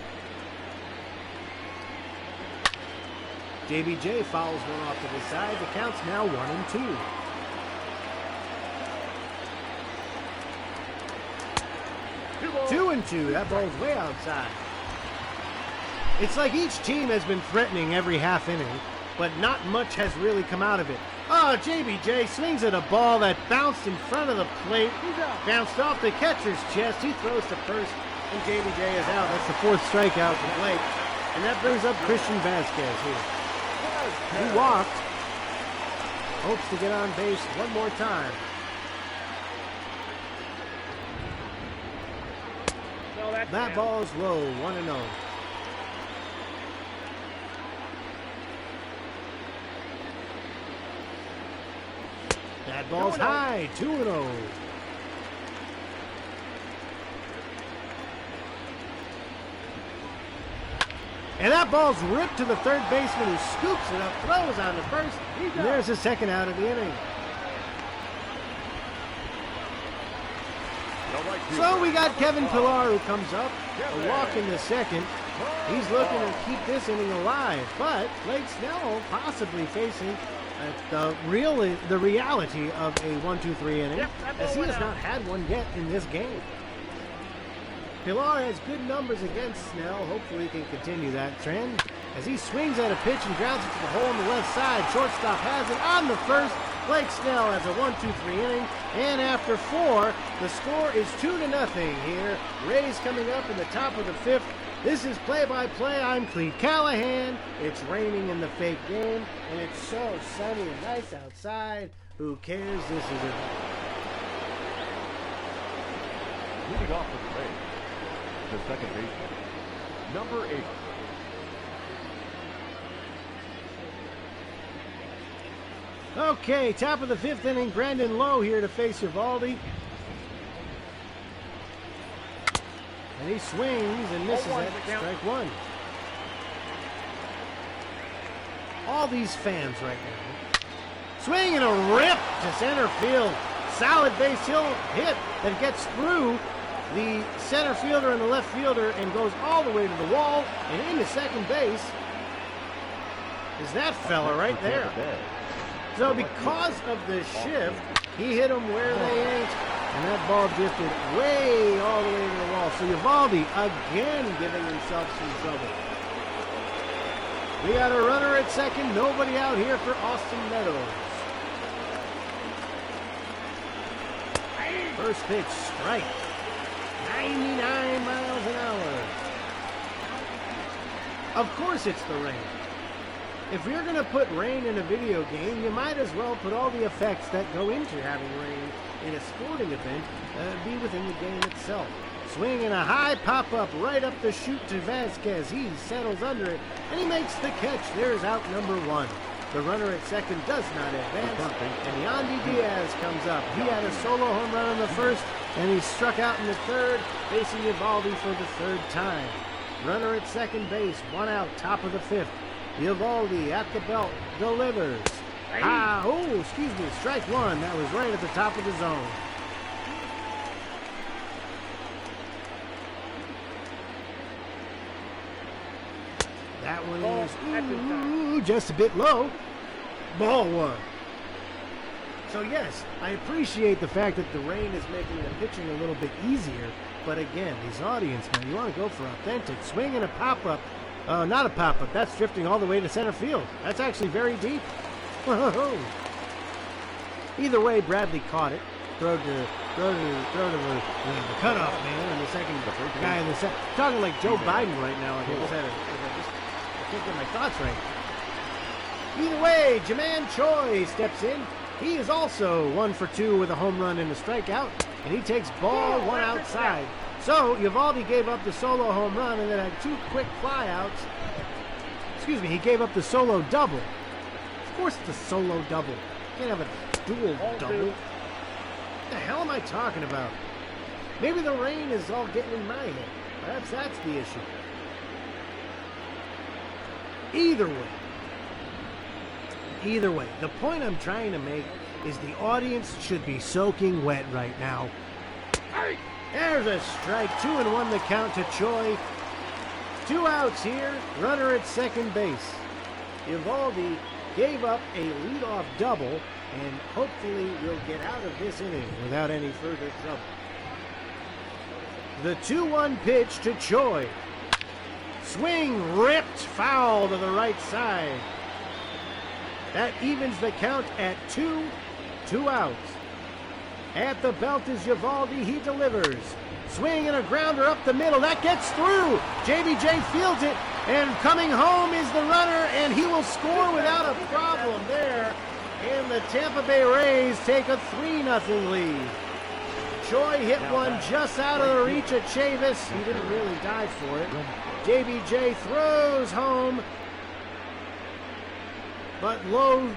JBJ fouls one off to the side. The count's now 1-2. Two and two. That ball's way outside. It's like each team has been threatening every half inning, but not much has really come out of it. Oh, JBJ swings at a ball that bounced in front of the plate, bounced off the catcher's chest. He throws to first, and JBJ is out. That's the fourth strikeout for Blake. And that brings up Christian Vasquez here. He walked, hopes to get on base one more time. That ball's low, 1-0. That ball's high, 2-0. And that ball's ripped to the third baseman who scoops it up, throws on to first. And there's the second out of the inning. So we got Kevin Pillar who comes up, a walk in the second. He's looking to keep this inning alive, but Blake Snell possibly facing the reality of a 1-2-3 inning, as he has not had one yet in this game. Pillar has good numbers against Snell. Hopefully he can continue that trend. As he swings at a pitch and grounds it to the hole on the left side, shortstop has it on the first. Blake Snell has a 1-2-3 inning, and after 4, the score is 2-0 here. Rays coming up in the top of the 5th. This is play-by-play. I'm Cleat Callahan. It's raining in the fake game, and it's so sunny and nice outside. Who cares? This is it. Leading off with the Rays, the second baseman, number 8. Okay, top of the 5th inning, Brandon Lowe here to face Eovaldi. And he swings and misses at strike one. All these fans right now. Swing and a rip to center field. Solid base hit that gets through the center fielder and the left fielder and goes all the way to the wall and into second base. Is that fella right there. So because of the shift, he hit them where they ain't, and that ball drifted way all the way to the wall. So Eovaldi again giving himself some trouble. We got a runner at second, nobody out here for Austin Meadows. First pitch, strike. 99 miles an hour. Of course it's the rain. If you're going to put rain in a video game, you might as well put all the effects that go into having rain in a sporting event be within the game itself. Swing and a high pop-up right up the chute to Vasquez. He settles under it, and he makes the catch. There's out number 1. The runner at second does not advance, and Yandy Diaz comes up. He had a solo home run on the first, and he struck out in the third, facing Eovaldi for the third time. Runner at second base, 1 out, top of the 5th. Eovaldi at the belt, delivers. Strike one. That was right at the top of the zone. That one Ball is at this time. just a bit low. Ball one. So yes, I appreciate the fact that the rain is making the pitching a little bit easier. But again, these audience, man, you want to go for authentic. Swing and a pop-up. Not a pop-up. That's drifting all the way to center field. That's actually very deep. Either way, Bradley caught it. Throw to the cutoff man, and the second guy in the second. Talking like Joe Biden right now. I can't get my thoughts right. Either way, Jaman Choi steps in. He is also 1 for 2 with a home run and a strikeout, and he takes ball one outside. So Eovaldi gave up the solo home run and then had 2 quick flyouts. Excuse me, he gave up the solo double. Of course it's a solo double. Can't have a dual double. What the hell am I talking about? Maybe the rain is all getting in my head. Perhaps that's the issue. Either way, the point I'm trying to make is the audience should be soaking wet right now. There's a strike. 2-1 the count to Choi. 2 outs here. Runner at second base. Eovaldi gave up a leadoff double, and hopefully we'll get out of this inning without any further trouble. The 2-1 pitch to Choi. Swing ripped foul to the right side. That evens the count at 2 outs. At the belt is Eovaldi. He delivers. Swing and a grounder up the middle. That gets through. JBJ fields it. And coming home is the runner, and he will score without a problem there. And the Tampa Bay Rays take a 3-0 lead. Choi hit one just out of the reach of Chavis. He didn't really dive for it. JBJ throws home. But Lowe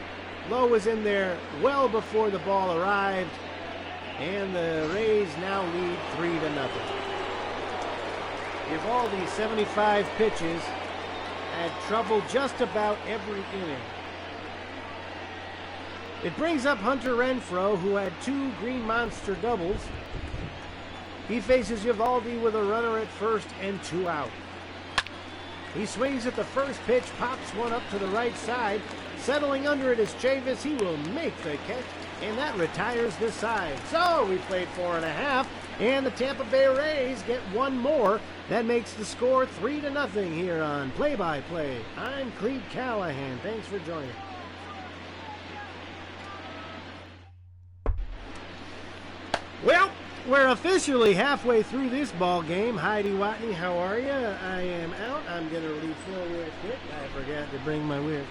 was in there well before the ball arrived. And the Rays now lead 3-0. Eovaldi, 75 pitches, had trouble just about every inning. It brings up Hunter Renfroe, who had 2 Green Monster doubles. He faces Eovaldi with a runner at first and 2 out. He swings at the first pitch, pops one up to the right side. Settling under it is Chavis. He will make the catch, and that retires the side. So we played 4.5, and the Tampa Bay Rays get 1 more. That makes the score 3-0 here on Play-by-Play. I'm Cleat Callahan. Thanks for joining. Well, we're officially halfway through this ball game. Heidi Watney, how are you? I am out. I'm going to refill real quick. I forgot to bring my whip.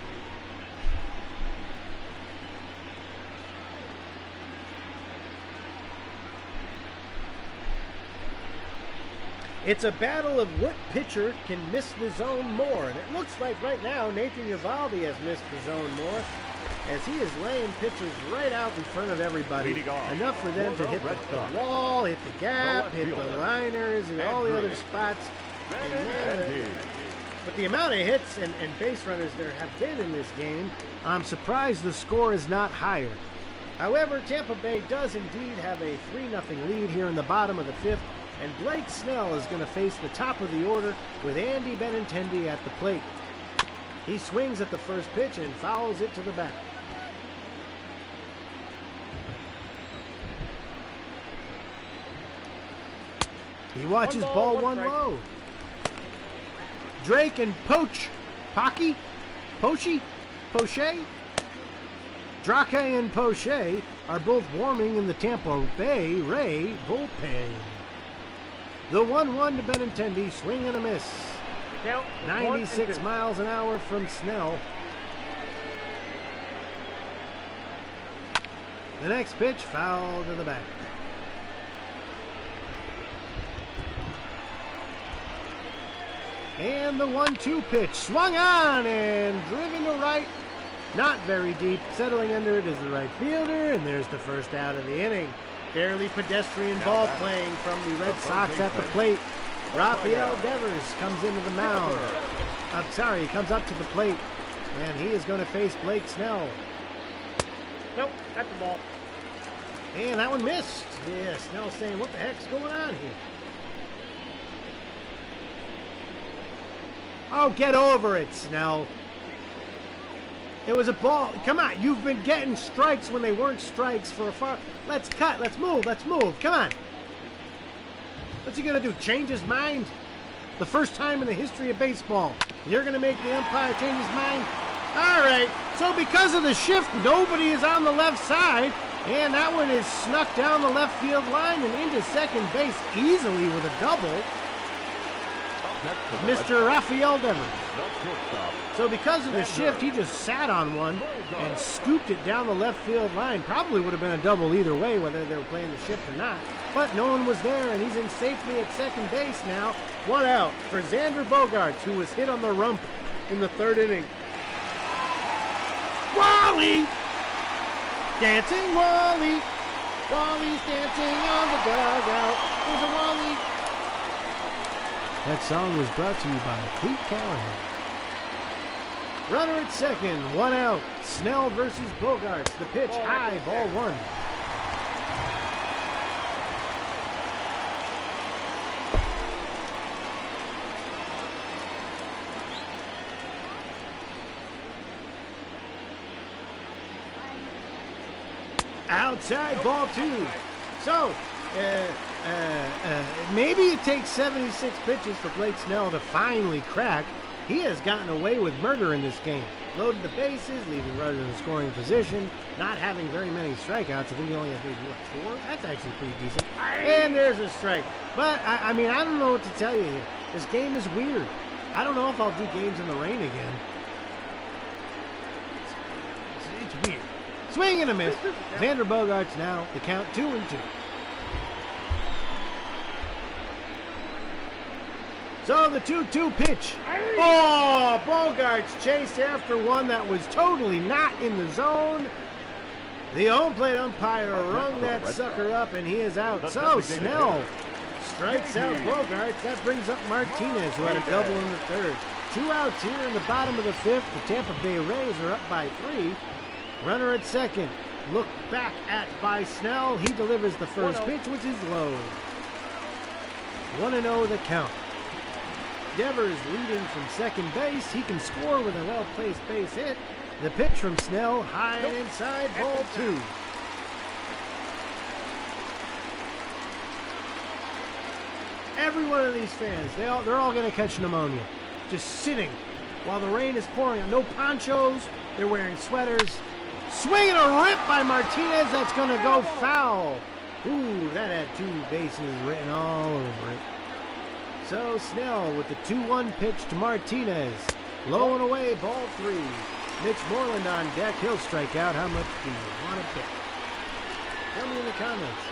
It's a battle of what pitcher can miss the zone more. And it looks like right now Nathan Eovaldi has missed the zone more, as he is laying pitches right out in front of everybody. Enough for them to hit the wall, hit the gap, hit the liners, and all the other spots. But the amount of hits and base runners there have been in this game, I'm surprised the score is not higher. However, Tampa Bay does indeed have a 3-0 lead here in the bottom of the 5th, and Blake Snell is going to face the top of the order with Andy Benintendi at the plate. He swings at the first pitch and fouls it to the back. He watches ball one low. Drake and Poche, Drake and Poche are both warming in the Tampa Bay Ray bullpen. The 1-1 to Benintendi, swing and a miss. 96 miles an hour from Snell. The next pitch, foul to the back. And the 1-2 pitch, swung on and driven to right. Not very deep. Settling under it is the right fielder, and there's the first out of the inning. Fairly pedestrian ball playing from the Red Sox at the plate. Rafael Devers comes into the mound. He comes up to the plate, and he is going to face Blake Snell. Nope, that's the ball. And that one missed. Yeah, Snell saying, what the heck's going on here? Oh, get over it, Snell. It was a ball. Come on, you've been getting strikes when they weren't strikes for a far. Let's cut. Let's move. Come on. What's he going to do? Change his mind? The first time in the history of baseball. You're going to make the umpire change his mind? All right. So because of the shift, nobody is on the left side. And that one is snuck down the left field line and into second base easily with a double. Mr. Rafael Devers. So because of the shift, he just sat on one and scooped it down the left field line. Probably would have been a double either way, whether they were playing the shift or not. But no one was there, and he's in safely at second base now. One out for Xander Bogaerts, who was hit on the rump in the third inning. Wally! Dancing Wally! Wally's dancing on the dugout. There's a Wally. That song was brought to you by Cleat Callahan. Runner at second, one out. Snell versus Bogaerts. The pitch high, ball one. Outside, ball two. So, maybe it takes 76 pitches for Blake Snell to finally crack. He has gotten away with murder in this game. Loaded the bases, leaving runners in scoring position, not having very many strikeouts. I think he only has maybe, what, 4? That's actually pretty decent. And there's a strike. But, I mean, I don't know what to tell you here. This game is weird. I don't know if I'll do games in the rain again. It's weird. Swing and a miss. Xander Bogaerts now. The count 2-2. So the 2-2 pitch. Oh, Bogaerts chased after one that was totally not in the zone. The home plate umpire rung that sucker up, and he is out. So Snell strikes out Bogaerts. That brings up Martinez, who had a double in the third. 2 outs here in the bottom of the fifth. The Tampa Bay Rays are up by 3. Runner at second. Look back at by Snell. He delivers the first pitch, which is low. 1-0 the count. Devers leading from second base. He can score with a well-placed base hit. The pitch from Snell, high and inside, ball 2. Every one of these fans, they're all going to catch pneumonia. Just sitting while the rain is pouring. No ponchos. They're wearing sweaters. Swing and a rip by Martinez. That's going to go foul. Ooh, that had 2 bases written all over it. So Snell with the 2-1 pitch to Martinez. Low and away, ball 3. Mitch Moreland on deck. He'll strike out. How much do you want to bet? Tell me in the comments.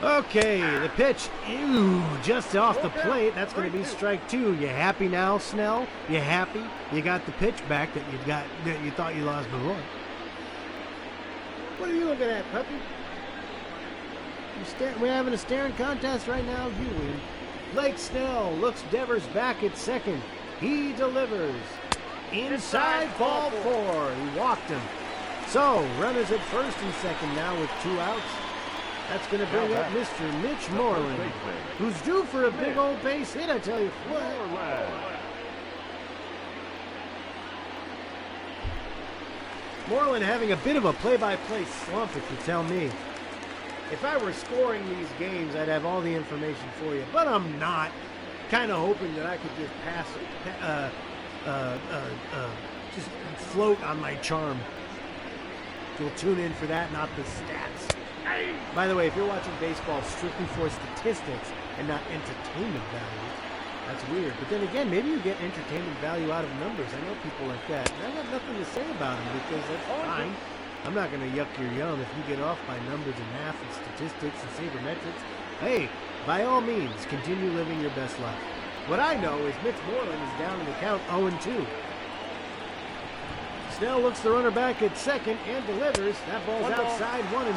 Okay, the pitch. Ew, just off the plate. That's going to be strike 2. You happy now, Snell? You happy? You got the pitch back that you thought you lost before. What are you looking at, puppy? We're having a staring contest right now. You win. Blake Snell looks Devers back at second. He delivers. Inside, ball 4. He walked him. So, runners at first and second now with 2 outs. That's going to bring up Mr. Mitch Moreland, who's due for a big old base hit, I tell you what. Moreland having a bit of a play-by-play slump, if you tell me. If I were scoring these games, I'd have all the information for you, but I'm not. Kind of hoping that I could just just float on my charm. You'll tune in for that, not the stats. By the way, if you're watching baseball strictly for statistics and not entertainment value, that's weird. But then again, maybe you get entertainment value out of numbers. I know people like that. And I got nothing to say about them because that's fine. I'm not going to yuck your yum if you get off by numbers and math and statistics and sabermetrics. Hey, by all means, continue living your best life. What I know is Mitch Moreland is down in the count 0-2. Snell looks the runner back at second and delivers. That ball's outside 1-2. I'm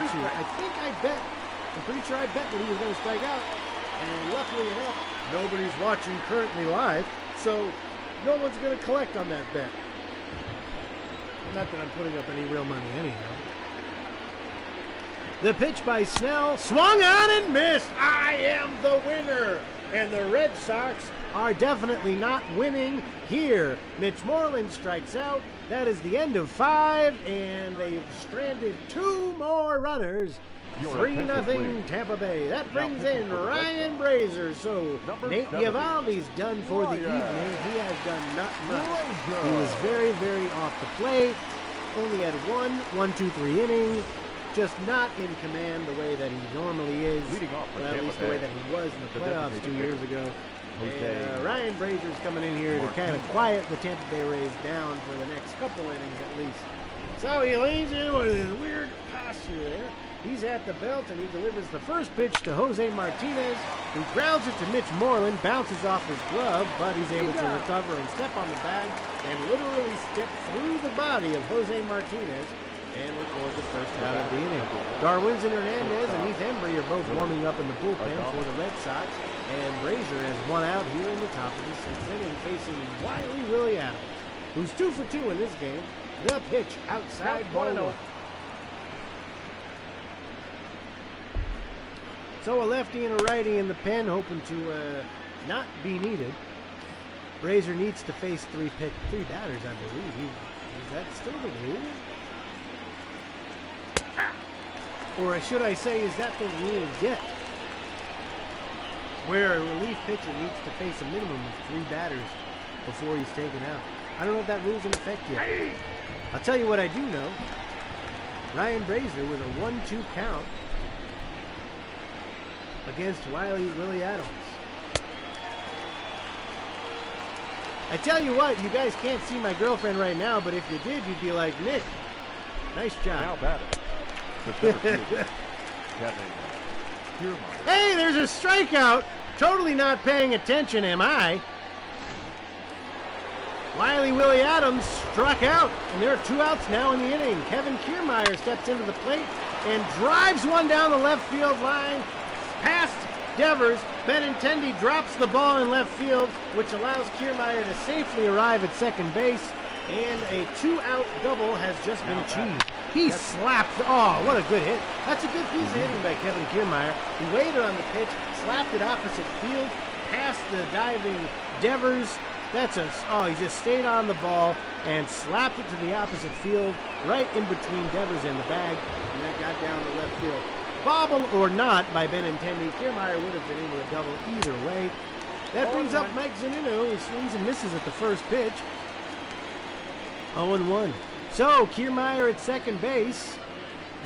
pretty sure I bet that he was going to strike out. And luckily enough, nobody's watching currently live, so no one's going to collect on that bet. Not that I'm putting up any real money anyhow. The pitch by Snell, swung on and missed. I am the winner. and the Red Sox are definitely not winning here. Mitch Moreland strikes out. That is the end of 5, and they've stranded 2 more runners. 3-0 Tampa Bay. That brings in Ryan Brazier. So Nate Eovaldi's done for the evening. He has done not much. He was very, very off the plate. Only had 1-2-3 inning. Just not in command the way that he normally is. Well, at least the way that he was in the playoffs 2 years ago. Ryan Brazier's coming in here to kind of quiet the Tampa Bay Rays down for the next couple innings at least. So he leans in with his weird posture there. He's at the belt, and he delivers the first pitch to Jose Martinez, who grounds it to Mitch Moreland, bounces off his glove, but he's able to recover and step on the bag and literally step through the body of Jose Martinez and record the first out of the inning. Darwinzon Hernandez and Heath Embry are both warming up in the bullpen for the Red Sox, and Brazier has one out here in the top of the 6th inning, facing Wiley Willie Adams, who's 2 for 2 in this game. The pitch outside ball 1. So a lefty and a righty in the pen, hoping to not be needed. Brazier needs to face 3 batters, I believe. Is that still the rule? Or should I say, is that the rule yet? Where a relief pitcher needs to face a minimum of 3 batters before he's taken out. I don't know if that rule's in effect yet. I'll tell you what I do know. Ryan Brazier with a 1-2 count against Wiley Willie Adams. I tell you what, you guys can't see my girlfriend right now, but if you did, you'd be like, Nick, nice job. Now batting. Hey, there's a strikeout. Totally not paying attention, am I? Wiley Willie Adams struck out, and there are 2 outs now in the inning. Kevin Kiermaier steps into the plate and drives one down the left field line past Devers. Benintendi drops the ball in left field, which allows Kiermaier to safely arrive at second base, and a 2-out double has just been achieved. He slapped. Oh, what a good hit. That's a good piece of hitting by Kevin Kiermaier. He waited on the pitch, slapped it opposite field, past the diving Devers. He just stayed on the ball and slapped it to the opposite field, right in between Devers and the bag, and that got down to left field. Bobble or not by Benintendi, Kiermaier would have been into a double either way. That brings up Mike Zunino, who swings and misses at the first pitch. 0-1. So, Kiermaier at second base.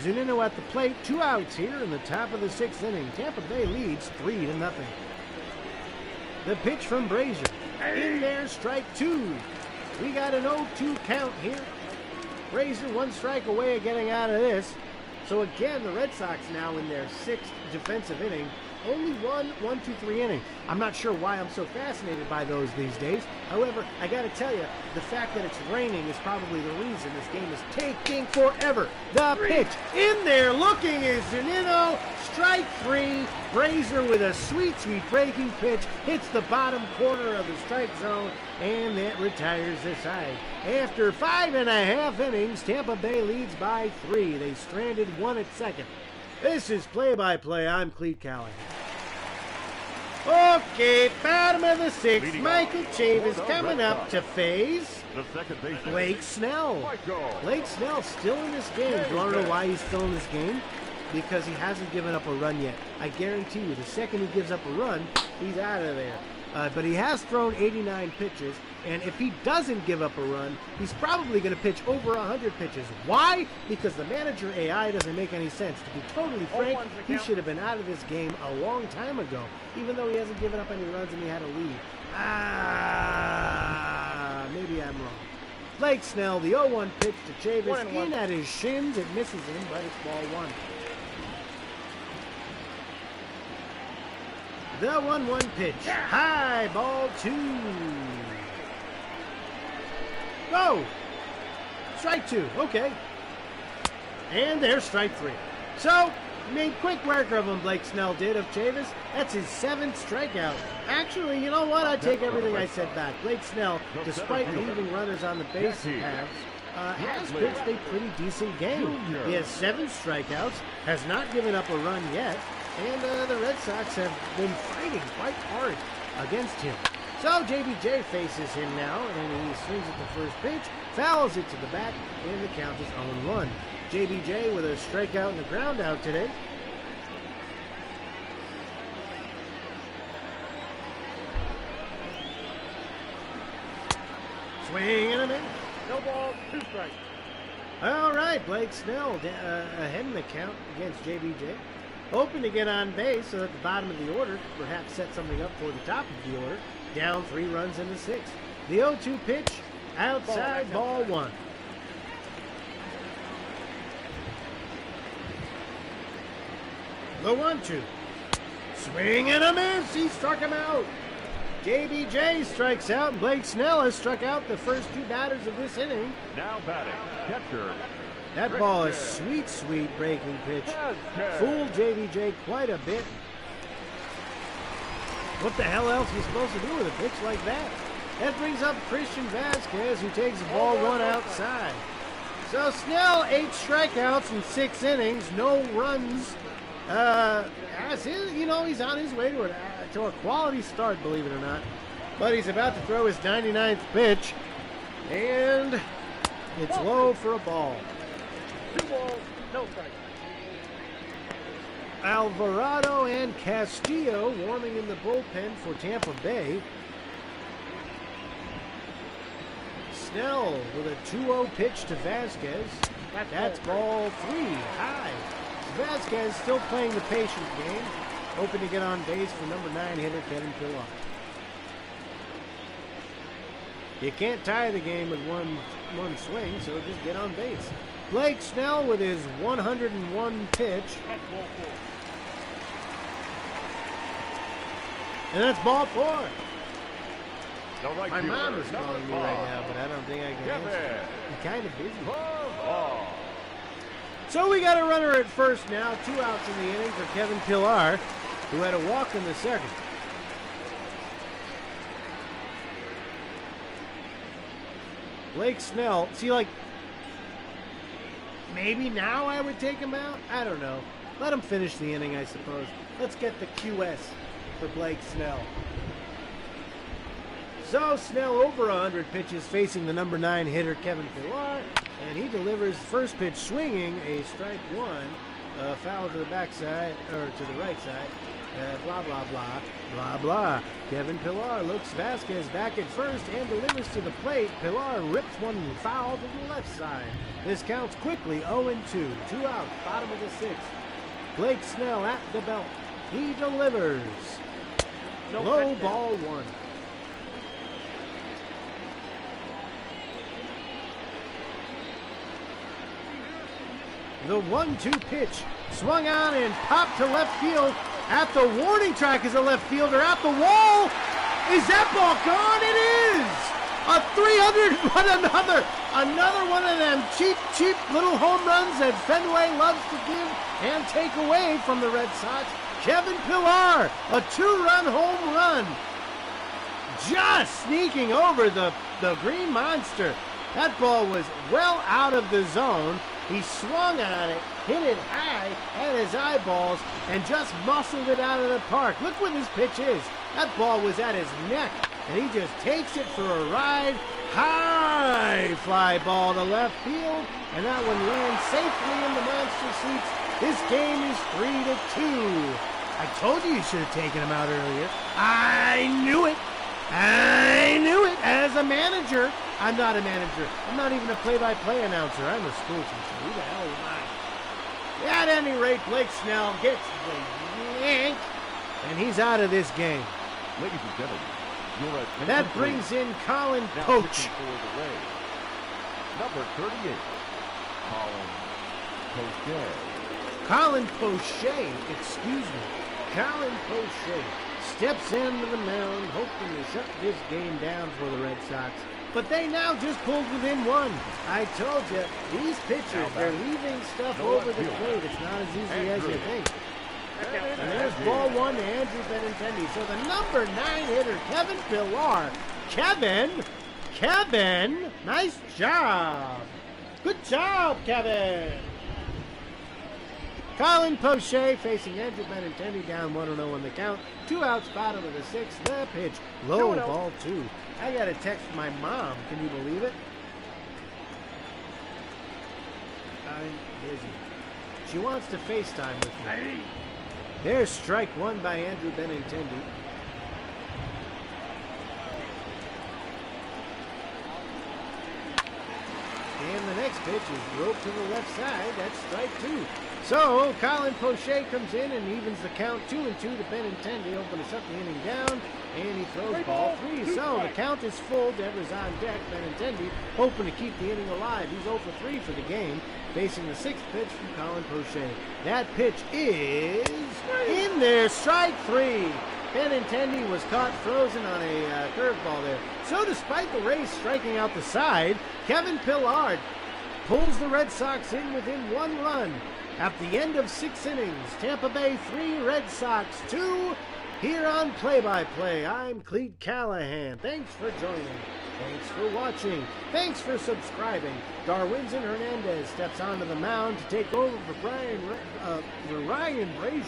Zunino at the plate. 2 outs here in the top of the 6th inning. Tampa Bay leads 3-0. The pitch from Brazier. In there, strike 2. We got an 0-2 count here. Brazier 1 strike away of getting out of this. So again, the Red Sox now in their 6th defensive inning. Only 1-2-3 inning. I'm not sure why I'm so fascinated by those these days. However, I got to tell you, the fact that it's raining is probably the reason this game is taking forever. The pitch in there, looking is Zunino. Strike 3. Brazier with a sweet, sweet breaking pitch hits the bottom corner of the strike zone, and that retires the side. After 5.5 innings, Tampa Bay leads by 3. They stranded 1 at second. This is Play-by-Play. I'm Cleat Callahan. Okay, bottom of the 6th. Michael Chavis coming up to face Blake Snell. Blake Snell still in this game. Do you want to know why he's still in this game? Because he hasn't given up a run yet. I guarantee you, the second he gives up a run, he's out of there. But he has thrown 89 pitches, and if he doesn't give up a run, he's probably going to pitch over 100 pitches. Why? Because the manager AI doesn't make any sense. To be totally frank, he should have been out of this game a long time ago, even though he hasn't given up any runs and he had a lead. Maybe I'm wrong. Blake Snell, the 0-1 pitch to Chavis, in at his shins. It misses him, but it's ball 1. The 1-1 pitch. High, ball 2. Go! Strike 2. Okay. And there's strike 3. So, made quick work of him, Blake Snell did, of Chavis. That's his 7th strikeout. Actually, you know what? I take everything I said back. Blake Snell, despite leaving runners on the base paths, has pitched a pretty decent game. He has 7 strikeouts, has not given up a run yet. And the Red Sox have been fighting quite hard against him. So JBJ faces him now, and he swings at the first pitch, fouls it to the back, and the count is 0-1. JBJ with a strikeout and a ground out today. Swing and a miss. No ball, 2 strikes. All right, Blake Snell ahead in the count against JBJ. Hoping to get on base so at the bottom of the order, perhaps set something up for the top of the order. Down 3 runs into 6. The 0-2 pitch, outside, ball 1. The 1-2. Swing and a miss. He struck him out. JBJ strikes out, and Blake Snell has struck out the first 2 batters of this inning. Now batting, catcher. That ball is sweet, sweet breaking pitch. Fooled JBJ quite a bit. What the hell else are you supposed to do with a pitch like that? That brings up Christian Vasquez, who takes the ball 1 outside. So Snell, 8 strikeouts in 6 innings, no runs. He's on his way to a quality start, believe it or not. But he's about to throw his 99th pitch, and it's low for a ball. 2 balls, no strikes. Alvarado and Castillo warming in the bullpen for Tampa Bay. Snell with a 2-0 pitch to Vasquez. That's ball 3, high. Vasquez still playing the patient game, hoping to get on base for number 9 hitter Kevin Pillar. You can't tie the game with one swing, so just get on base. Blake Snell with his 101 pitch. That's ball 4. And that's ball 4. The right My fielder, mom is number calling me 5. right now, but I don't think I can answer. Kevin. I'm kind of busy. Ball. So we got a runner at first now. 2 outs in the inning for Kevin Pillar, who had a walk in the second. Blake Snell, maybe now I would take him out? I don't know. Let him finish the inning, I suppose. Let's get the QS for Blake Snell. So Snell over 100 pitches facing the number 9 hitter Kevin Pillar, and he delivers first pitch swinging, a strike 1, foul to the backside, or to the right side, blah, blah, blah, blah, blah. Kevin Pillar looks Vasquez back at first and delivers to the plate. Pillar rips one foul to the left side. This counts quickly, 0-2, 2 out, bottom of the 6th. Blake Snell at the belt. He delivers. Low ball 1. The 1-2 pitch swung on and popped to left field. At the warning track is a left fielder. At the wall. Is that ball gone? It is. A 300, but another one of them cheap little home runs that Fenway loves to give and take away from the Red Sox. Kevin Pillar, a 2-run home run. Just sneaking over the Green Monster. That ball was well out of the zone. He swung on it, hit it high at his eyeballs, and just muscled it out of the park. Look where this pitch is. That ball was at his neck, and he just takes it for a ride. High fly ball to left field, and that one lands safely in the monster seats. This game is 3-2. I told you should have taken him out earlier. I knew it. As a manager, I'm not a manager. I'm not even a play-by-play announcer. I'm a sports teacher. Who the hell am I? At any rate, Blake Snell gets the yank, and he's out of this game. Ladies and gentlemen, that brings in Colin Poach. For the Rays, number 38, Colin Poche, excuse me. Colin Poche steps into the mound, hoping to shut this game down for the Red Sox. But they now just pulled within 1. I told you, these pitchers, they're leaving stuff over the plate. It's not as easy as you think. And there's ball 1 to Andrew Benintendi. So the number 9 hitter, Kevin Pillar. Kevin, nice job. Good job, Kevin. Colin Poche facing Andrew Benintendi, down 1-0 on the count. 2 outs, bottom of the 6th. The pitch, low, 2-0. ball 2. I got a text from my mom. Can you believe it? I'm busy. She wants to FaceTime with me. There's strike 1 by Andrew Benintendi. And the next pitch is roped to the left side. That's strike 2. So Colin Poche comes in and evens the count 2-2 to Benintendi, hoping to shut the inning down. And he throws ball 3. So the count is full. Devers on deck. Benintendi hoping to keep the inning alive. He's 0 for 3 for the game, facing the 6th pitch from Colin Poche. That pitch is in there. Strike 3. Benintendi was caught frozen on a curveball there. So despite the Rays striking out the side, Kevin Pillar pulls the Red Sox in within 1 run. At the end of 6 innings, Tampa Bay 3, Red Sox 2. Here on Play-by-Play, I'm Cleat Callahan. Thanks for joining. Thanks for watching. Thanks for subscribing. Darwinzon Hernandez steps onto the mound to take over for Ryan Brazier.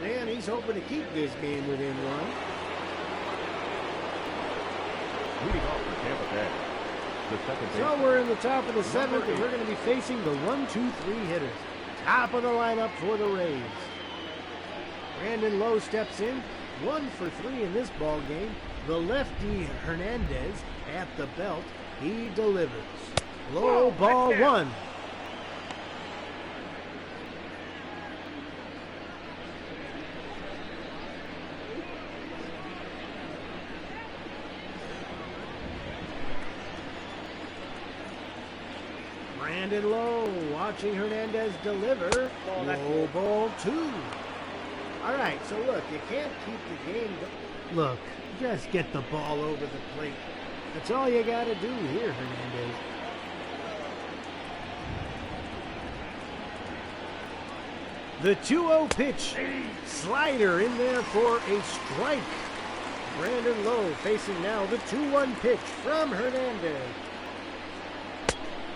And he's hoping to keep this game within 1. Leading off for Tampa Bay, the second baseman. So we're in the top of the 7th, and we're going to be facing the 1-2-3 hitters. Top of the lineup for the Rays. Brandon Lowe steps in, 1 for 3 in this ball game. The lefty Hernandez at the belt. He delivers. Low ball 1. Brandon Lowe watching Hernandez deliver. Low ball 2. All right, so look, you can't keep the game Look, just get the ball over the plate. That's all you got to do here, Hernandez. The 2-0 pitch. Slider in there for a strike. Brandon Lowe facing now the 2-1 pitch from Hernandez.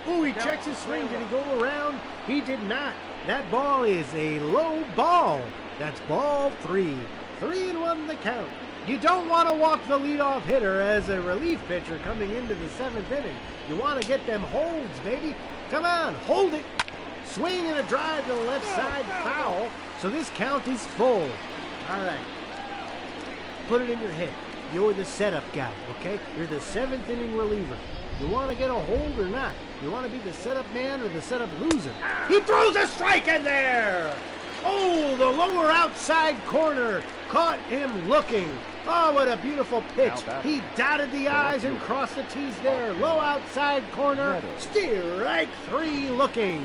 Ooh, he checks his swing. Did he go around? He did not. That ball is a low ball. That's ball 3. 3-1 the count. You don't want to walk the leadoff hitter as a relief pitcher coming into the 7th inning. You want to get them holds, baby. Come on, hold it. Swing and a drive to the left side, foul. So this count is full. All right. Put it in your head. You're the setup guy, okay? You're the 7th inning reliever. You want to get a hold or not? You want to be the setup man or the setup loser? He throws a strike in there! Oh, the lower outside corner caught him looking. Oh, what a beautiful pitch. He dotted the I's and crossed the T's there. Low outside corner. Strike 3 looking.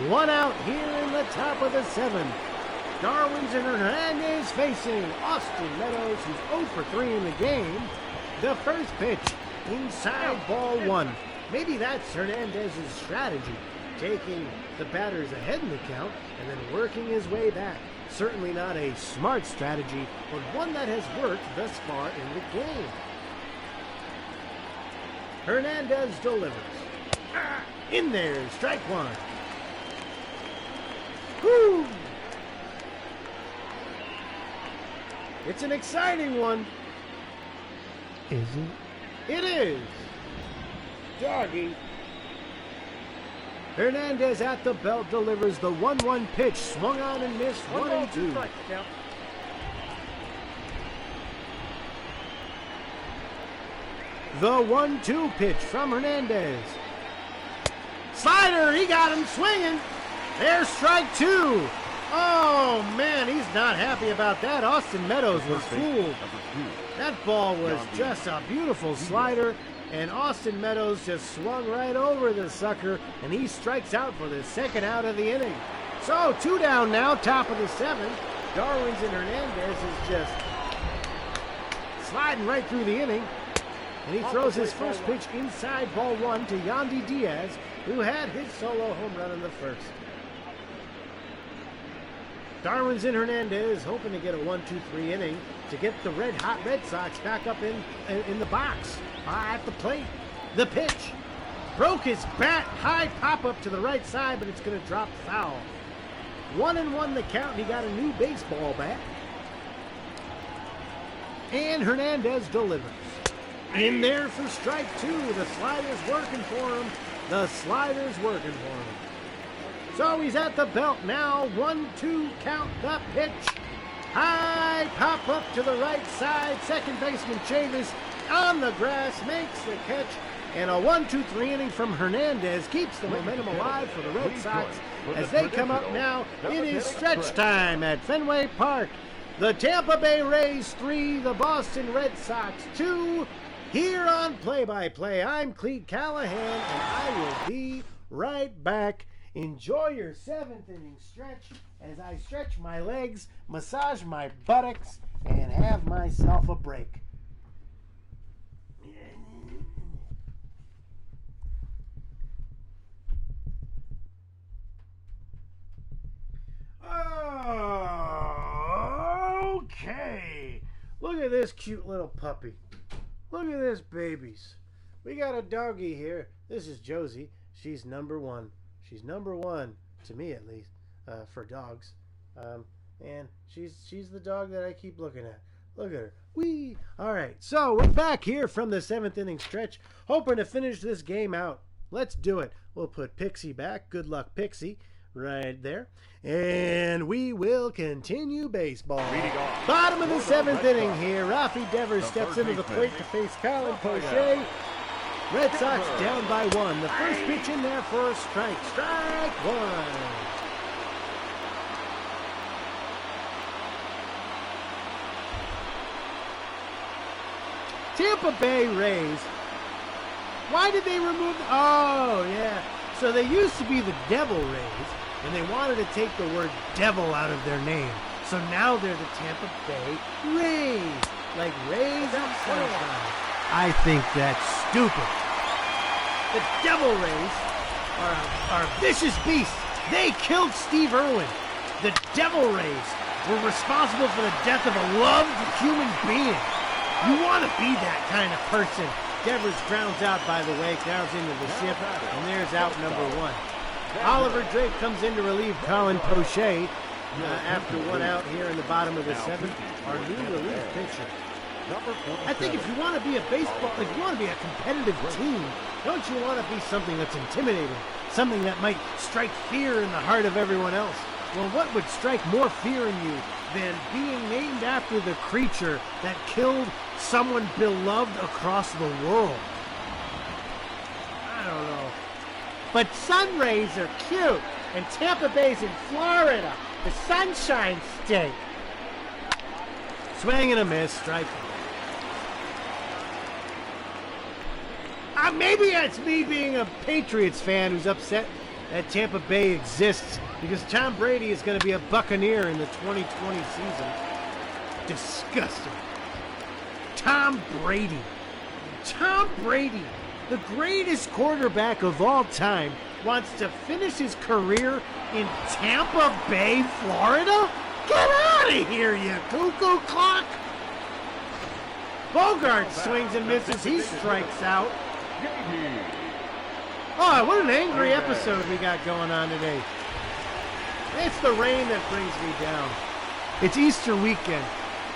1 out here in the top of the 7th. Darwinzon Hernandez facing Austin Meadows, who's 0 for 3 in the game. The first pitch, inside ball 1. Maybe that's Hernandez's strategy, taking the batters ahead in the count and then working his way back. Certainly not a smart strategy, but one that has worked thus far in the game. Hernandez delivers. In there, strike 1. Woo! It's an exciting one. Is it? It is. Doggy. Hernandez at the belt delivers the 1-1 pitch. Swung on and missed. 1-2. The 1-2 pitch from Hernandez. Slider, he got him swinging. There's strike 2. Oh, man, he's not happy about that. Austin Meadows was fooled. That ball was just a beautiful slider, and Austin Meadows just swung right over the sucker, and he strikes out for the 2nd out of the inning. So, 2 down now, top of the 7th. Darwinzon Hernandez is just sliding right through the inning, and he throws his first pitch inside ball 1 to Yandy Diaz, who had his solo home run in the 1st. Darwinzon Hernandez hoping to get a 1-2-3 inning to get the red-hot Red Sox back up in the box at the plate. The pitch broke his bat, high pop-up to the right side, but it's going to drop foul. 1-1 the count. He got a new baseball bat. And Hernandez delivers. In there for strike 2. The slider's working for him. The slider's working for him. So he's at the belt now. 1-2 count the pitch. High pop up to the right side. Second baseman Chavis on the grass makes the catch. And a 1-2-3 inning from Hernandez keeps the momentum alive for the Red Sox as they come up now. It is stretch time at Fenway Park. The Tampa Bay Rays 3, the Boston Red Sox 2. Here on Play-by-Play, I'm Cleat Callahan, and I will be right back. Enjoy your 7th inning stretch as I stretch my legs, massage my buttocks, and have myself a break. Okay, look at this cute little puppy. Look at this babies. We got a doggy here. This is Josie. She's number 1. She's number 1 to me, at least, for dogs. And she's the dog that I keep looking at. Look at her. Whee! All right, so we're back here from the 7th inning stretch, hoping to finish this game out. Let's do it. We'll put Pixie back. Good luck, Pixie. Right there. And we will continue baseball. Bottom of the 7th inning here. Rafi Devers steps into the plate to face Colin Poche. Red Sox down by 1. The first pitch in there for a strike. Strike 1. Tampa Bay Rays. Why did they remove... Oh, yeah. So they used to be the Devil Rays, and they wanted to take the word devil out of their name. So now they're the Tampa Bay Rays. Like Rays of Sunshine. I think that's stupid. The Devil Rays are vicious beasts. They killed Steve Irwin. The Devil Rays were responsible for the death of a loved human being. You want to be that kind of person. Devers grounds out, by the way, grounds into the shift, and there's out number 1. Oliver Drake comes in to relieve Colin Poche after 1 out here in the bottom of the 7th. Our new relief pitcher. I think if you want to be if you want to be a competitive team, don't you want to be something that's intimidating, something that might strike fear in the heart of everyone else? Well, what would strike more fear in you than being named after the creature that killed someone beloved across the world? I don't know. But sun rays are cute, and Tampa Bay's in Florida, the Sunshine State. Swing and a miss, strike. Maybe that's me being a Patriots fan who's upset that Tampa Bay exists because Tom Brady is going to be a Buccaneer in the 2020 season. Disgusting. Tom Brady. Tom Brady, the greatest quarterback of all time, wants to finish his career in Tampa Bay, Florida? Get out of here, you cuckoo clock! Bogart swings and misses. He strikes out. Oh, what an angry episode we got going on today. It's the rain that brings me down. It's Easter weekend.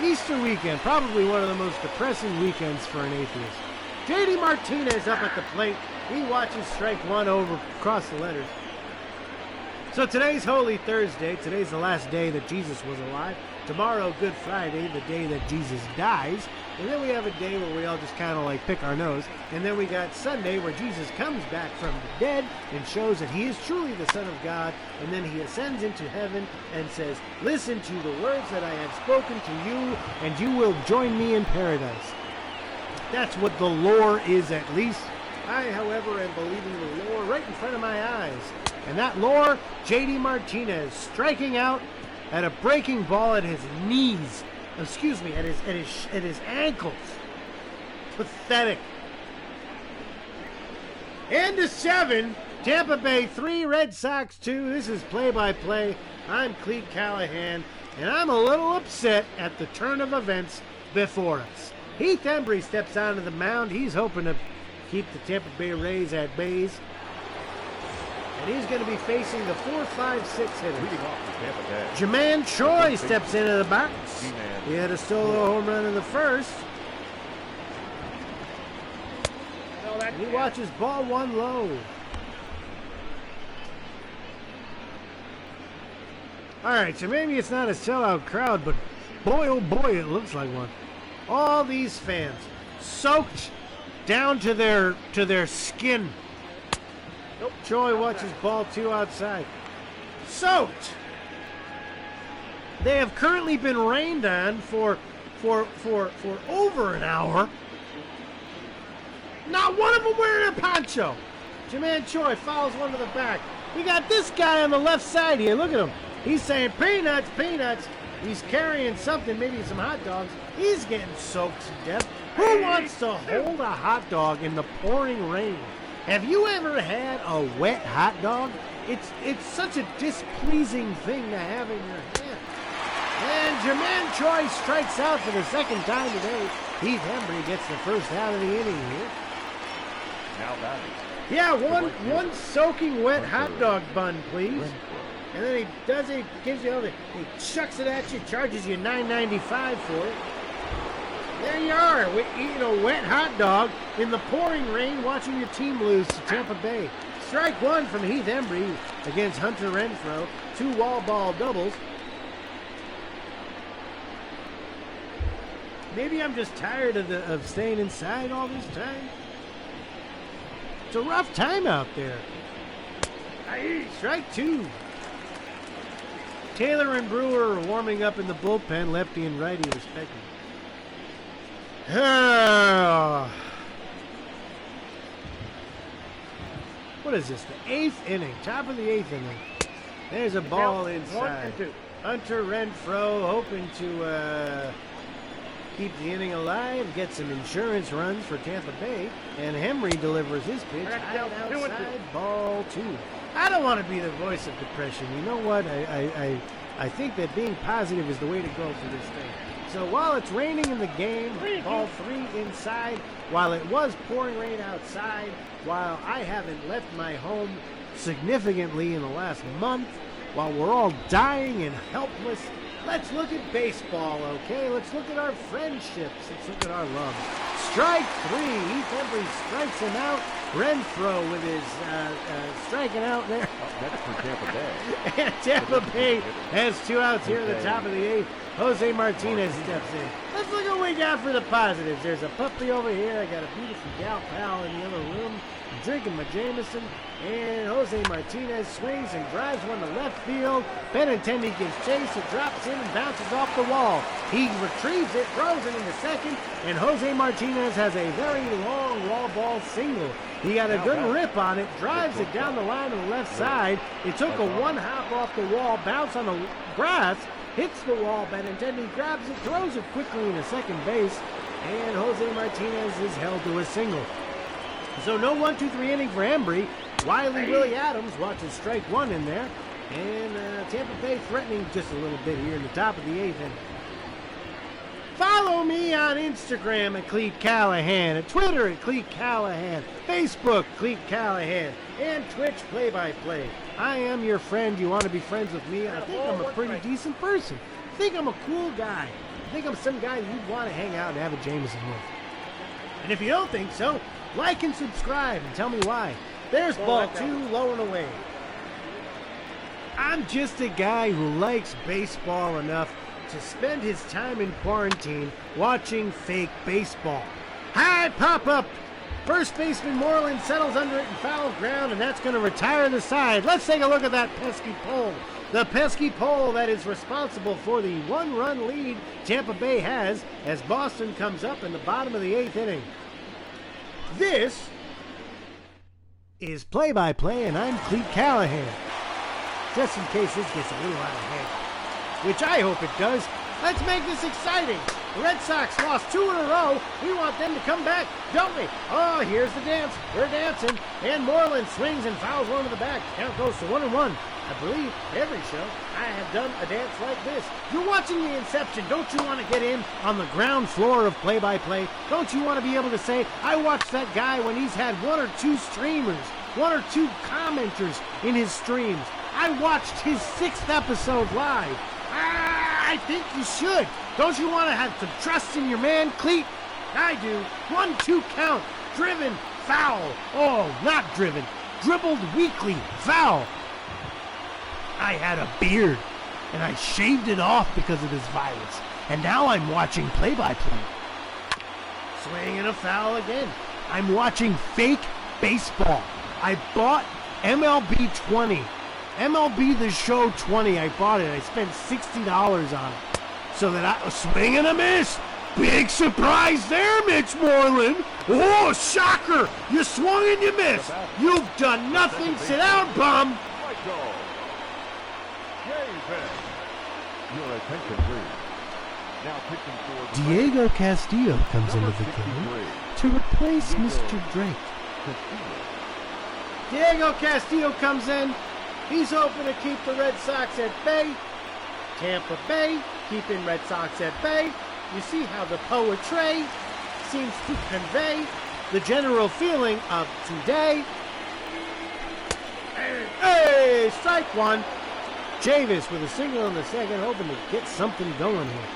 Easter weekend, probably one of the most depressing weekends for an atheist. J.D. Martinez up at the plate. He watches strike 1 over across the letters. So today's Holy Thursday. Today's the last day that Jesus was alive. Tomorrow, Good Friday, the day that Jesus dies. And then we have a day where we all just kind of like pick our nose. And then we got Sunday where Jesus comes back from the dead and shows that he is truly the Son of God. And then he ascends into heaven and says, listen to the words that I have spoken to you, and you will join me in paradise. That's what the lore is, at least. I, however, am believing the lore right in front of my eyes. And that lore, J.D. Martinez striking out at a breaking ball at his knees. Excuse me, at his ankles. Pathetic. And to 7, Tampa Bay 3, Red Sox 2. This is Play-by-Play. I'm Cleat Callahan, and I'm a little upset at the turn of events before us. Heath Embry steps onto the mound. He's hoping to keep the Tampa Bay Rays at bays. And he's going to be facing the 4-5-6 hitter. Leading off for Tampa Bay. Jermaine Choi steps into the box. G-Man. He had a solo home run in the first. No, that's He watches ball one low. All right, so maybe it's not a sellout crowd, but boy, oh boy, it looks like one. All these fans soaked down to their skin. Nope. Choi watches ball two outside. Soaked. They have currently been rained on for over an hour. Not one of them wearing a poncho. Jermaine Choi fouls one to the back. We got this guy on the left side here. Look at him. He's saying peanuts, peanuts. He's carrying something, maybe some hot dogs. He's getting soaked to death. Who wants to hold a hot dog in the pouring rain? Have you ever had a wet hot dog? It's such a displeasing thing to have in your hand. And Jermaine Choi strikes out for the second time today. Heath Embry gets the first out of the inning here. Now batting. Yeah, one soaking wet hot dog bun, please. And then he gives you other. He chucks it at you, charges you $9.95 for it. There you are, eating a wet hot dog in the pouring rain, watching your team lose to Tampa Bay. Strike one from Heath Embry against Hunter Renfroe. 2 wall ball doubles. Maybe I'm just tired of staying inside all this time. It's a rough time out there. Strike two. Taylor and Brewer are warming up in the bullpen, lefty and righty respectively. What is this? The 8th inning, top of the 8th inning. There's a ball inside. 1-2. Hunter Renfroe hoping to keep the inning alive, get some insurance runs for Tampa Bay, and Henry delivers his pitch high outside, ball 2. I don't want to be the voice of depression. You know what? I think that being positive is the way to go for this thing. So while it's raining in the game, ball 3 inside, while it was pouring rain outside, while I haven't left my home significantly in the last month, while we're all dying and helpless, let's look at baseball, okay? Let's look at our friendships. Let's look at our love. Strike 3. Heath Embry strikes him out. Renfroe with his striking out there. Next for Tampa Bay. And Tampa Bay has 2 outs here at the top of the 8th. Jose Martinez steps in. Let's look what we got for the positives. There's a puppy over here. I got a beautiful gal pal in the other room. I'm drinking my Jameson. And Jose Martinez swings and drives one to left field. Benintendi gives chase. It drops in and bounces off the wall. He retrieves it, throws it into second, and Jose Martinez has a very long wall ball single. He got a good rip on it, drives it down the line on the left side. It took a one hop off the wall, bounce on the grass, hits the wall. Benintendi grabs it, throws it quickly into second base, and Jose Martinez is held to a single. So no 1-2-3 inning for Embry. Willie Adams watches strike 1 in there. And Tampa Bay threatening just a little bit here in the top of the 8th inning. Follow me on Instagram at Cleat Callahan, at Twitter at Cleat Callahan, Facebook Cleat Callahan, and Twitch Play-by-Play. I am your friend. You want to be friends with me? I think I'm a pretty decent person. I think I'm a cool guy. I think I'm some guy you'd want to hang out and have a Jameson with. And if you don't think so, like and subscribe and tell me why. There's ball 2, low and away. I'm just a guy who likes baseball enough to spend his time in quarantine watching fake baseball. High pop-up. First baseman Moreland settles under it in foul ground, and that's going to retire the side. Let's take a look at that pesky pole. The pesky pole that is responsible for the 1-run lead Tampa Bay has as Boston comes up in the bottom of the 8th inning. This is Play-by-Play, and I'm Cleat Callahan. Just in case this gets a little out of hand, which I hope it does. Let's make this exciting. The Red Sox lost 2 in a row. We want them to come back, don't we? Oh, here's the dance. We're dancing. And Moreland swings and fouls one to the back. Count goes to 1-1. I believe every show I have done a dance like this. You're watching the inception. Don't you want to get in on the ground floor of Play-by-Play? Don't you want to be able to say, I watched that guy when he's had 1 or 2 streamers one or two commenters in his streams. I watched his 6th episode live. I think you should. Don't you want to have some trust in your man, Cleat? I do. 1-2 count. Driven. Foul. Oh, not driven. Dribbled weakly. Foul. I had a beard, and I shaved it off because of this violence. And now I'm watching play-by-play. Swing and a foul again. I'm watching fake baseball. I bought MLB 20. MLB The Show 20. I bought it. I spent $60 on it. So that I swing and a miss. Big surprise there, Mitch Moreland. Oh, shocker. You swung and you missed. You've done nothing. Sit down, bum. Your attention, please. Now pitching for Diego Castillo comes into the game to replace Mr. Drake. Diego Castillo comes in. He's hoping to keep the Red Sox at bay. Tampa Bay keeping Red Sox at bay. You see how the poetry seems to convey the general feeling of today. Hey, strike one. Chavis with a single in the second, hoping to get something going here.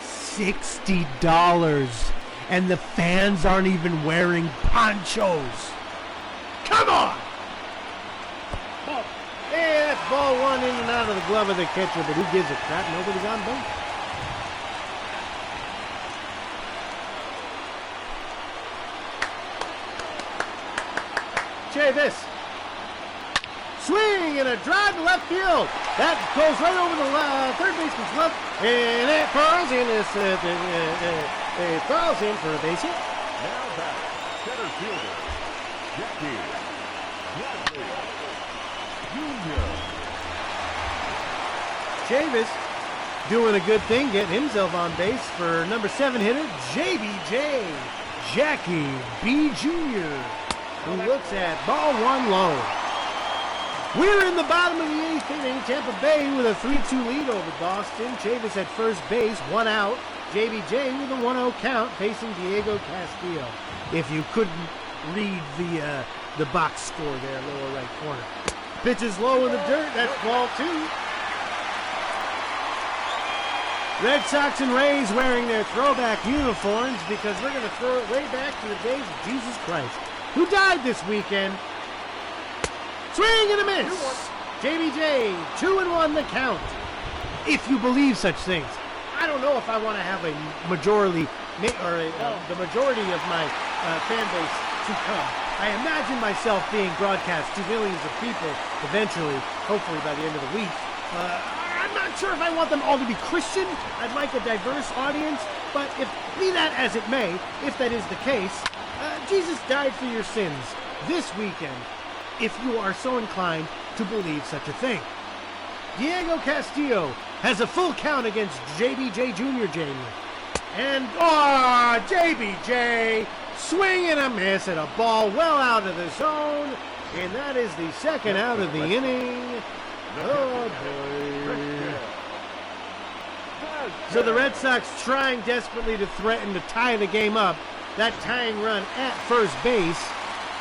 $60, and the fans aren't even wearing ponchos. Come on! Ball. Hey, that's ball one in and out of the glove of the catcher, but who gives a crap? Nobody's on base. Chavis. Swing and a drive to left field. That goes right over the third baseman's glove, and it falls in. It falls in for a base hit. Now back, center fielder, Jackie Jr. Chavis doing a good thing, getting himself on base for number 7 hitter, JBJ, Jackie B. Jr., who looks at ball one low. We're in the bottom of the 8th inning. Tampa Bay with a 3-2 lead over Boston. Chavis at first base, 1 out. JBJ with a 1-0 count facing Diego Castillo. If you couldn't read the box score there, lower right corner. Pitch is low in the dirt. That's ball 2. Red Sox and Rays wearing their throwback uniforms because we're going to throw it way back to the days of Jesus Christ, who died this weekend. Swing and a miss. JBJ, 2-1 the count. If you believe such things. I don't know if I want to have a majority or the majority of my fan base to come. I imagine myself being broadcast to millions of people eventually, hopefully by the end of the week. I'm not sure if I want them all to be Christian. I'd like a diverse audience, but be that as it may, if that is the case, Jesus died for your sins this weekend, if you are so inclined to believe such a thing. Diego Castillo has a full count against JBJ Jr. And, JBJ, swing and a miss at a ball well out of the zone. And that is the second out of the inning. Oh, boy. So the Red Sox trying desperately to threaten to tie the game up. That tying run at first base.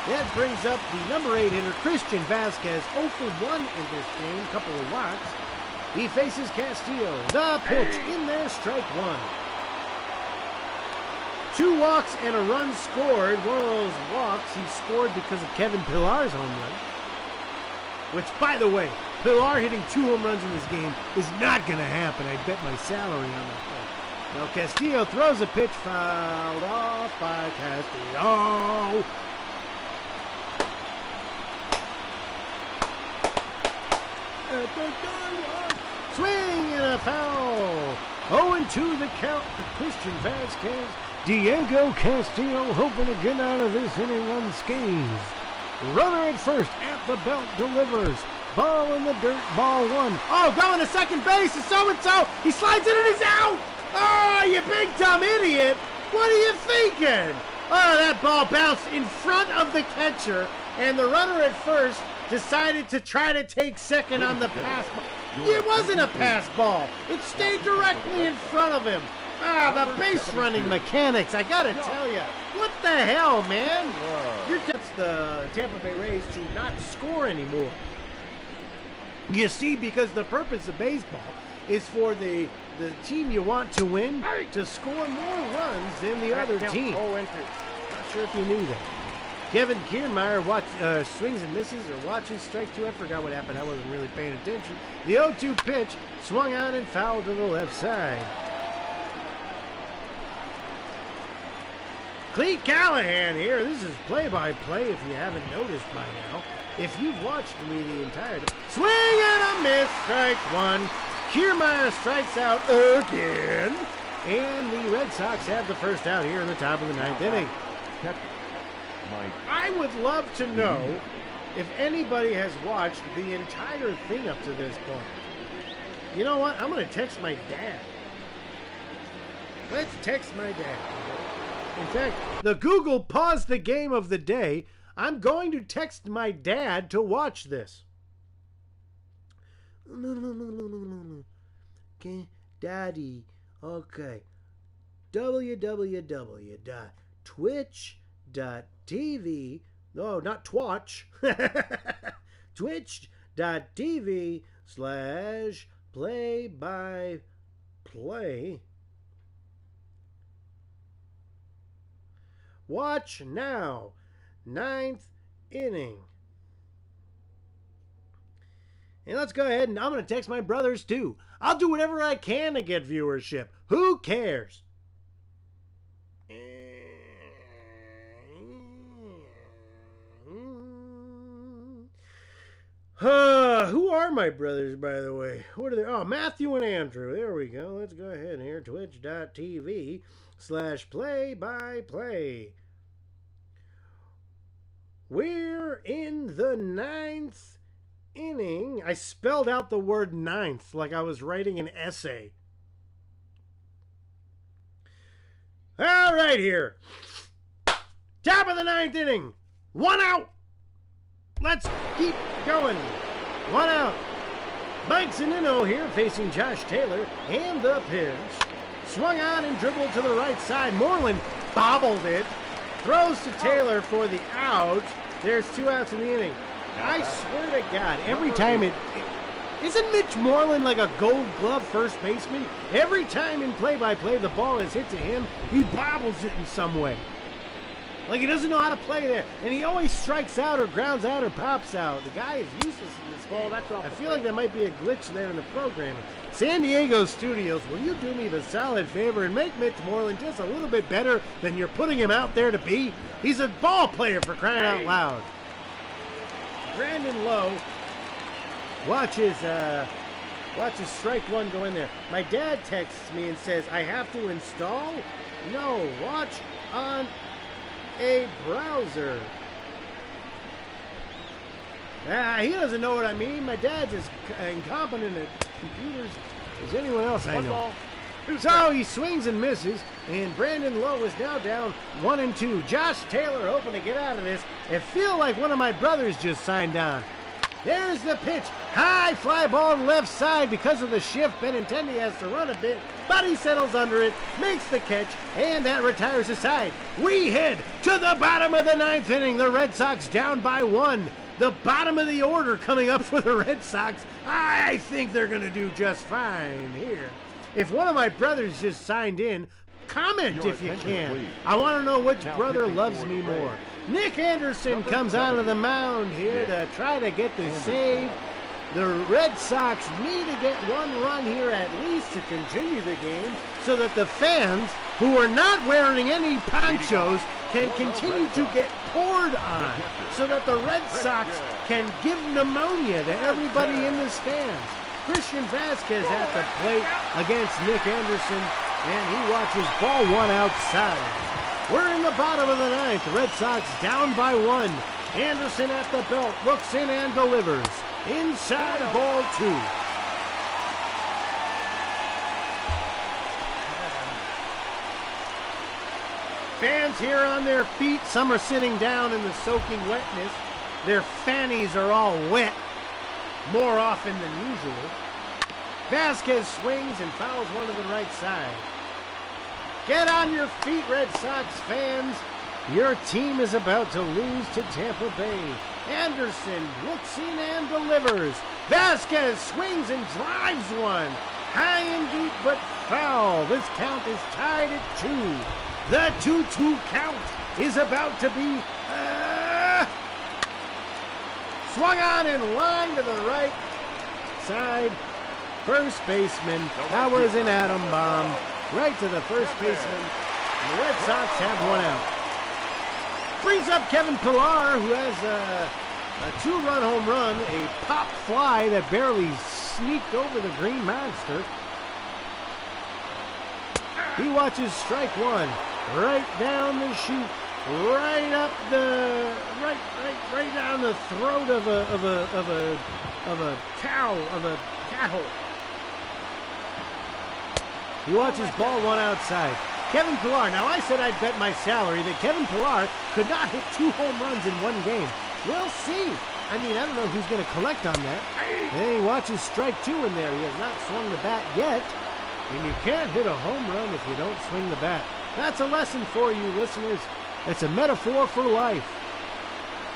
That brings up the number 8 hitter, Christian Vasquez, 0 for 1 in this game, couple of walks. He faces Castillo. The pitch in there, strike 1. 2 walks and a run scored. One of those walks he scored because of Kevin Pillar's home run. Which, by the way, Pillar hitting 2 home runs in this game is not going to happen. I bet my salary on that thing. Now Castillo throws a pitch, fouled off by Castillo. Swing and a foul. 0-2 the count for Christian Vasquez. Diego Castillo hoping to get out of this inning unscathed. Runner at first at the belt delivers. Ball in the dirt, ball 1. Oh, going to second base is so-and-so. He slides it and he's out. Oh, you big dumb idiot. What are you thinking? Oh, that ball bounced in front of the catcher, and the runner at first decided to try to take second on the pass ball. It wasn't a pass ball. It stayed directly in front of him. The base running mechanics, I gotta tell you. What the hell, man? That's the Tampa Bay Rays to not score anymore. You see, because the purpose of baseball is for the team you want to win to score more runs than the other team. Not sure if you knew that. Kevin Kiermaier swings and misses or watches strike two. I forgot what happened. I wasn't really paying attention. The 0-2 pitch swung on and fouled to the left side. Cleat Callahan here. This is play-by-play if you haven't noticed by now. If you've watched me the entire time. Swing and a miss. Strike one. Kiermaier strikes out again. And the Red Sox have the first out here in the top of the ninth inning. I would love to know if anybody has watched the entire thing up to this point. You know what? I'm going to text my dad. Let's text my dad. In fact, the Google paused the game of the day. I'm going to text my dad to watch this. Okay, Daddy. Okay. www.twitch.tv. No, not Twatch. Twitch.tv/play-by-play. Watch now. Ninth inning. And let's go ahead and I'm going to text my brothers too. I'll do whatever I can to get viewership. Who cares? Who are my brothers, by the way? What are they? Oh, Matthew and Andrew. There we go. Let's go ahead here. Twitch.tv/play-by-play. We're in the ninth inning. I spelled out the word ninth like I was writing an essay. All right, here. Top of the ninth inning. One out. Let's keep going. One out. Mike Zunino here facing Josh Taylor. And the pitch. Swung on and dribbled to the right side. Moreland bobbled it. Throws to Taylor for the out. There's 2 outs in the inning. I swear to God, every time isn't Mitch Moreland like a gold glove first baseman? Every time in play-by-play the ball is hit to him, he bobbles it in some way. Like he doesn't know how to play there. And he always strikes out or grounds out or pops out. The guy is useless in this game. I feel like there might be a glitch there in the programming. San Diego Studios, will you do me the solid favor and make Mitch Moreland just a little bit better than you're putting him out there to be? He's a ball player, for crying out loud. Brandon Lowe watches strike one go in there. My dad texts me and says, I have to install? No, watch on a browser. He doesn't know what I mean. My dad's as incompetent at computers as anyone else I know. So he swings and misses, and Brandon Lowe is now down 1-2. Josh Taylor hoping to get out of this. It feel like one of my brothers just signed on. There's the pitch. High fly ball left side. Because of the shift, Benintendi has to run a bit, but he settles under it, makes the catch, and that retires the side. We head to the bottom of the ninth inning. The Red Sox down by 1. The bottom of the order coming up for the Red Sox. I think they're going to do just fine here. If one of my brothers just signed in, comment if you can. I want to know which brother loves me more. Nick Anderson comes onto the mound here to try to get the save. The Red Sox need to get 1 run here at least to continue the game so that the fans who are not wearing any ponchos can continue to get poured on so that the Red Sox can give pneumonia to everybody in the stands. Christian Vasquez at the plate against Nick Anderson, and he watches ball 1 outside. We're in the bottom of the ninth. The Red Sox down by 1. Anderson at the belt, looks in and delivers. Inside, ball 2. Fans here on their feet. Some are sitting down in the soaking wetness. Their fannies are all wet, more often than usual. Vasquez swings and fouls one to the right side. Get on your feet, Red Sox fans. Your team is about to lose to Tampa Bay. Anderson looks in and delivers. Vasquez swings and drives one. High and deep, but foul. This count is tied at 2. The 2-2 count is about to be swung on in line to the right side. First baseman. That was an atom bomb. Right to the first baseman. And the Red Sox have one out. Brings up Kevin Pillar, who has a 2-run home run, a pop fly that barely sneaked over the Green Monster. He watches strike one, right down the chute, right up the right down the throat of a cattle. He watches ball one outside. Kevin Pillar. Now, I said I'd bet my salary that Kevin Pillar could not hit 2 home runs in one game. We'll see. I mean, I don't know who's going to collect on that. And he watches strike 2 in there. He has not swung the bat yet. And you can't hit a home run if you don't swing the bat. That's a lesson for you, listeners. It's a metaphor for life.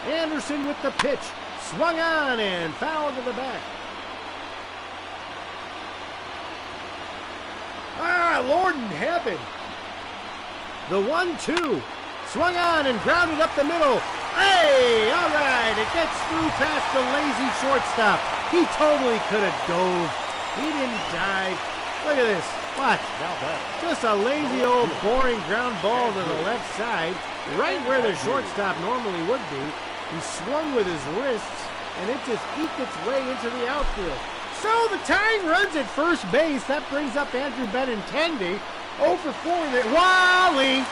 Anderson with the pitch. Swung on and foul to the back. Lord in heaven. The 1-2. Swung on and grounded up the middle. Hey, all right. It gets through past the lazy shortstop. He totally could have dove. He didn't dive. Look at this. Watch. Just a lazy old boring ground ball to the left side, right where the shortstop normally would be. He swung with his wrists, and it just eked its way into the outfield. So the tying runs at first base. That brings up Andrew Benintendi. 0 for 4 there. Wally's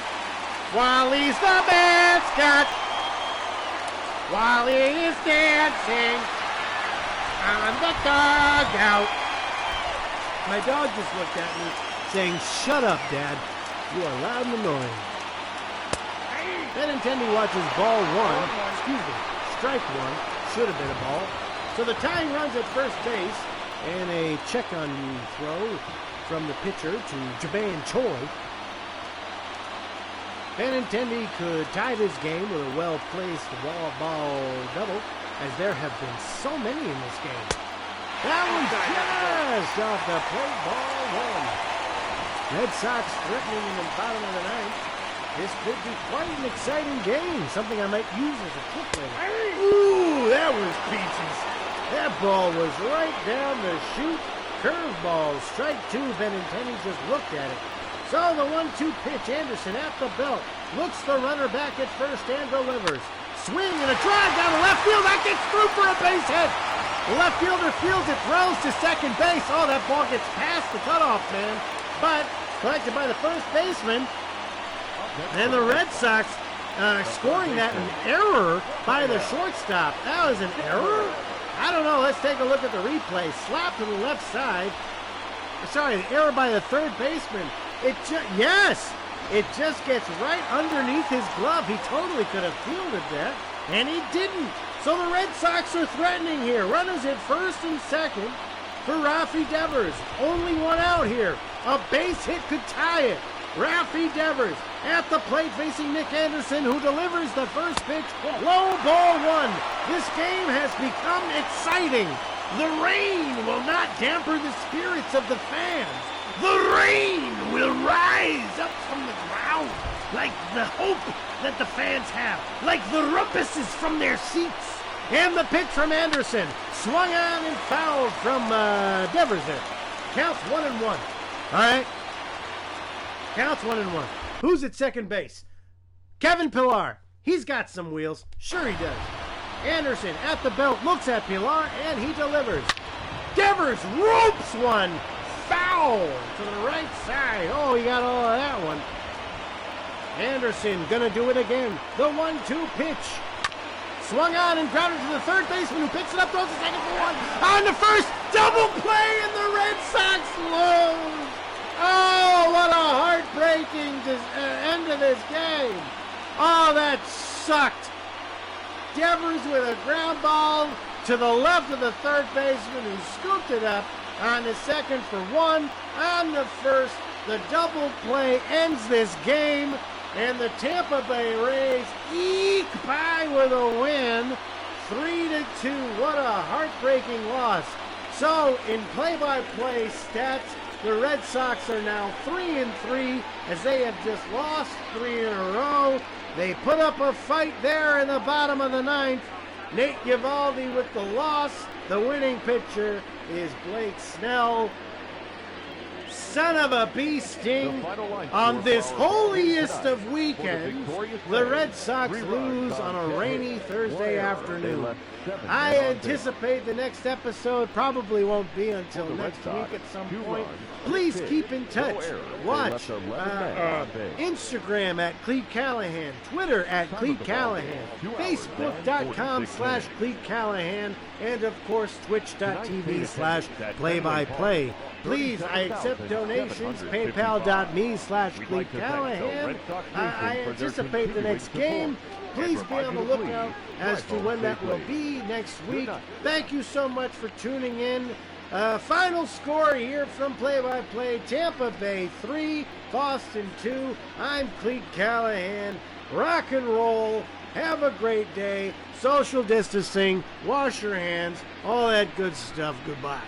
the mascot. Wally is dancing on the dugout. My dog just looked at me saying, "Shut up, Dad. You are loud and annoying." Benintendi watches ball 1. Strike 1. Should have been a ball. So the tying runs at first base. And a check on you throw from the pitcher to Jaban Choi. Benintendi could tie this game with a well-placed wall ball double, as there have been so many in this game. That one's just off the plate, ball 1. Red Sox threatening in the bottom of the ninth. This could be quite an exciting game, something I might use as a clip later. Ooh, that was peaches. That ball was right down the chute. Curveball, strike 2. Benintendi just looked at it. So the 1-2 pitch, Anderson at the belt. Looks the runner back at first and delivers. Swing and a drive down the left field. That gets through for a base hit. The left fielder fields it, throws to second base. Oh, that ball gets past the cutoff man. But collected by the first baseman. And the Red Sox scoring that an error by the shortstop. That was an error? I don't know. Let's take a look at the replay. Slap to the left side. Sorry, an error by the third baseman. Yes! It just gets right underneath his glove. He totally could have fielded that, and he didn't. So the Red Sox are threatening here. Runners at first and second for Rafi Devers. Only one out here. A base hit could tie it. Rafi Devers at the plate facing Nick Anderson, who delivers the first pitch. Low ball 1. This game has become exciting. The rain will not damper the spirits of the fans. The rain will rise up from the ground like the hope that the fans have, like the rumpuses from their seats. And the pitch from Anderson, swung on and fouled from Devers there. Counts 1-1. All right. Counts 1-1. Who's at second base? Kevin Pillar. He's got some wheels. Sure he does. Anderson at the belt looks at Pillar and he delivers. Devers ropes one. Foul to the right side. Oh, he got all of that one. Anderson gonna do it again. The 1-2 pitch. Swung on and grounded to the third baseman who picks it up, throws the second for 1. On the first, double play and the Red Sox lose. Oh, what a heartbreaking end of this game. Oh, that sucked. Devers with a ground ball to the left of the third baseman who scooped it up. On the second for 1. On the first, the double play ends this game. And the Tampa Bay Rays eke by with a win, 3-2. What a heartbreaking loss. So, in play-by-play stats, the Red Sox are now 3-3 as they have just lost 3 in a row. They put up a fight there in the bottom of the ninth. Nate Eovaldi with the loss. The winning pitcher is Blake Snell. Son of a bee sting. On this holiest of weekends, the Red Sox lose on a rainy Thursday afternoon. I anticipate the next episode probably won't be until next week at some point. Please keep in touch. Watch Instagram at Cleat Callahan, Twitter at Cleat Callahan, Facebook.com/Cleat Callahan, and of course Twitch.tv/play-by-play. Please, I accept donations. PayPal.me/Cleat Callahan. I anticipate the next game. Please be on the lookout as to when that will be next week. Thank you so much for tuning in. Final score here from Play-by-Play, Tampa Bay 3, Boston 2. I'm Cleat Callahan. Rock and roll. Have a great day. Social distancing. Wash your hands. All that good stuff. Goodbye.